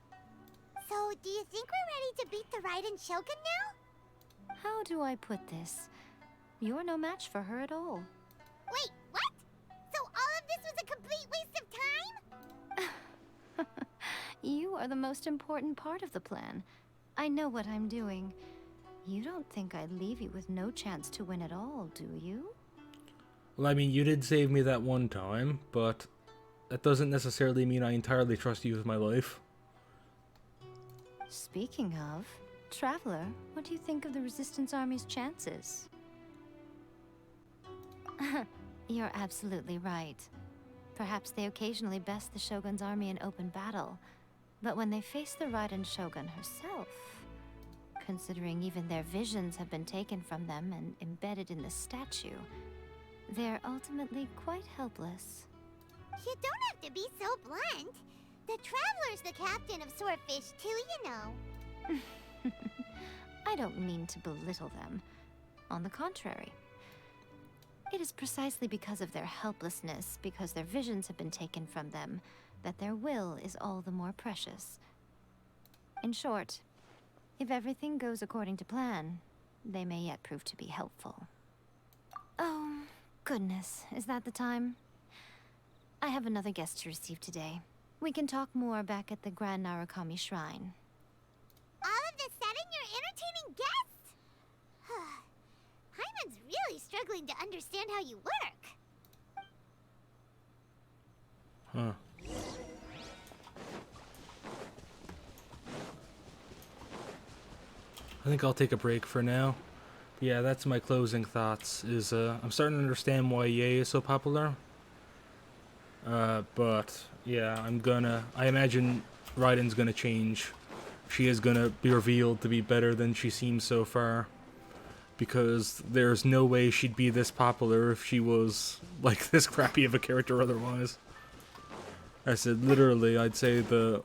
Speaker 5: So, do you think we're ready to beat the Raiden Shogun now?
Speaker 14: How do I put this? You're no match for her at all.
Speaker 5: Wait, what? So all of this was a complete waste of time?
Speaker 14: You are the most important part of the plan. I know what I'm doing. You don't think I'd leave you with no chance to win at all, do you?
Speaker 1: Well, I mean, you did save me that one time, but that doesn't necessarily mean I entirely trust you with my life.
Speaker 14: Speaking of, Traveler, what do you think of the Resistance Army's chances? You're absolutely right. Perhaps they occasionally best the Shogun's army in open battle, but when they face the Raiden Shogun herself, considering even their visions have been taken from them and embedded in the statue, they're ultimately quite helpless.
Speaker 5: You don't have to be so blunt. The Traveler's the captain of Swordfish too, you know.
Speaker 14: I don't mean to belittle them. On the contrary. It is precisely because of their helplessness, because their visions have been taken from them, that their will is all the more precious. In short, if everything goes according to plan, they may yet prove to be helpful. Oh, goodness, is that the time? I have another guest to receive today. We can talk more back at the Grand Narukami Shrine.
Speaker 5: All of a sudden, you're entertaining guests? Hyman's really struggling to understand how you work.
Speaker 1: Huh. I think I'll take a break for now. Yeah, that's my closing thoughts, is I'm starting to understand why Ye is so popular. But yeah, I imagine Raiden's gonna change. She is gonna be revealed to be better than she seems so far. Because there's no way she'd be this popular if she was, like, this crappy of a character otherwise. I said, literally, I'd say the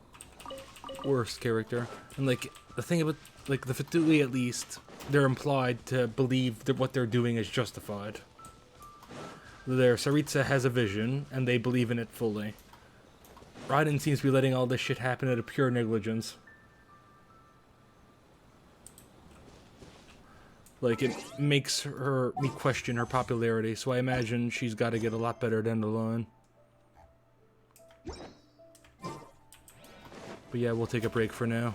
Speaker 1: worst character. And, like, the thing about, like, the Fatui, at least, they're implied to believe that what they're doing is justified. Their Saritsa has a vision, and they believe in it fully. Raiden seems to be letting all this shit happen out of pure negligence. Like, it makes me question her popularity, so I imagine she's got to get a lot better down the line. But yeah, we'll take a break for now.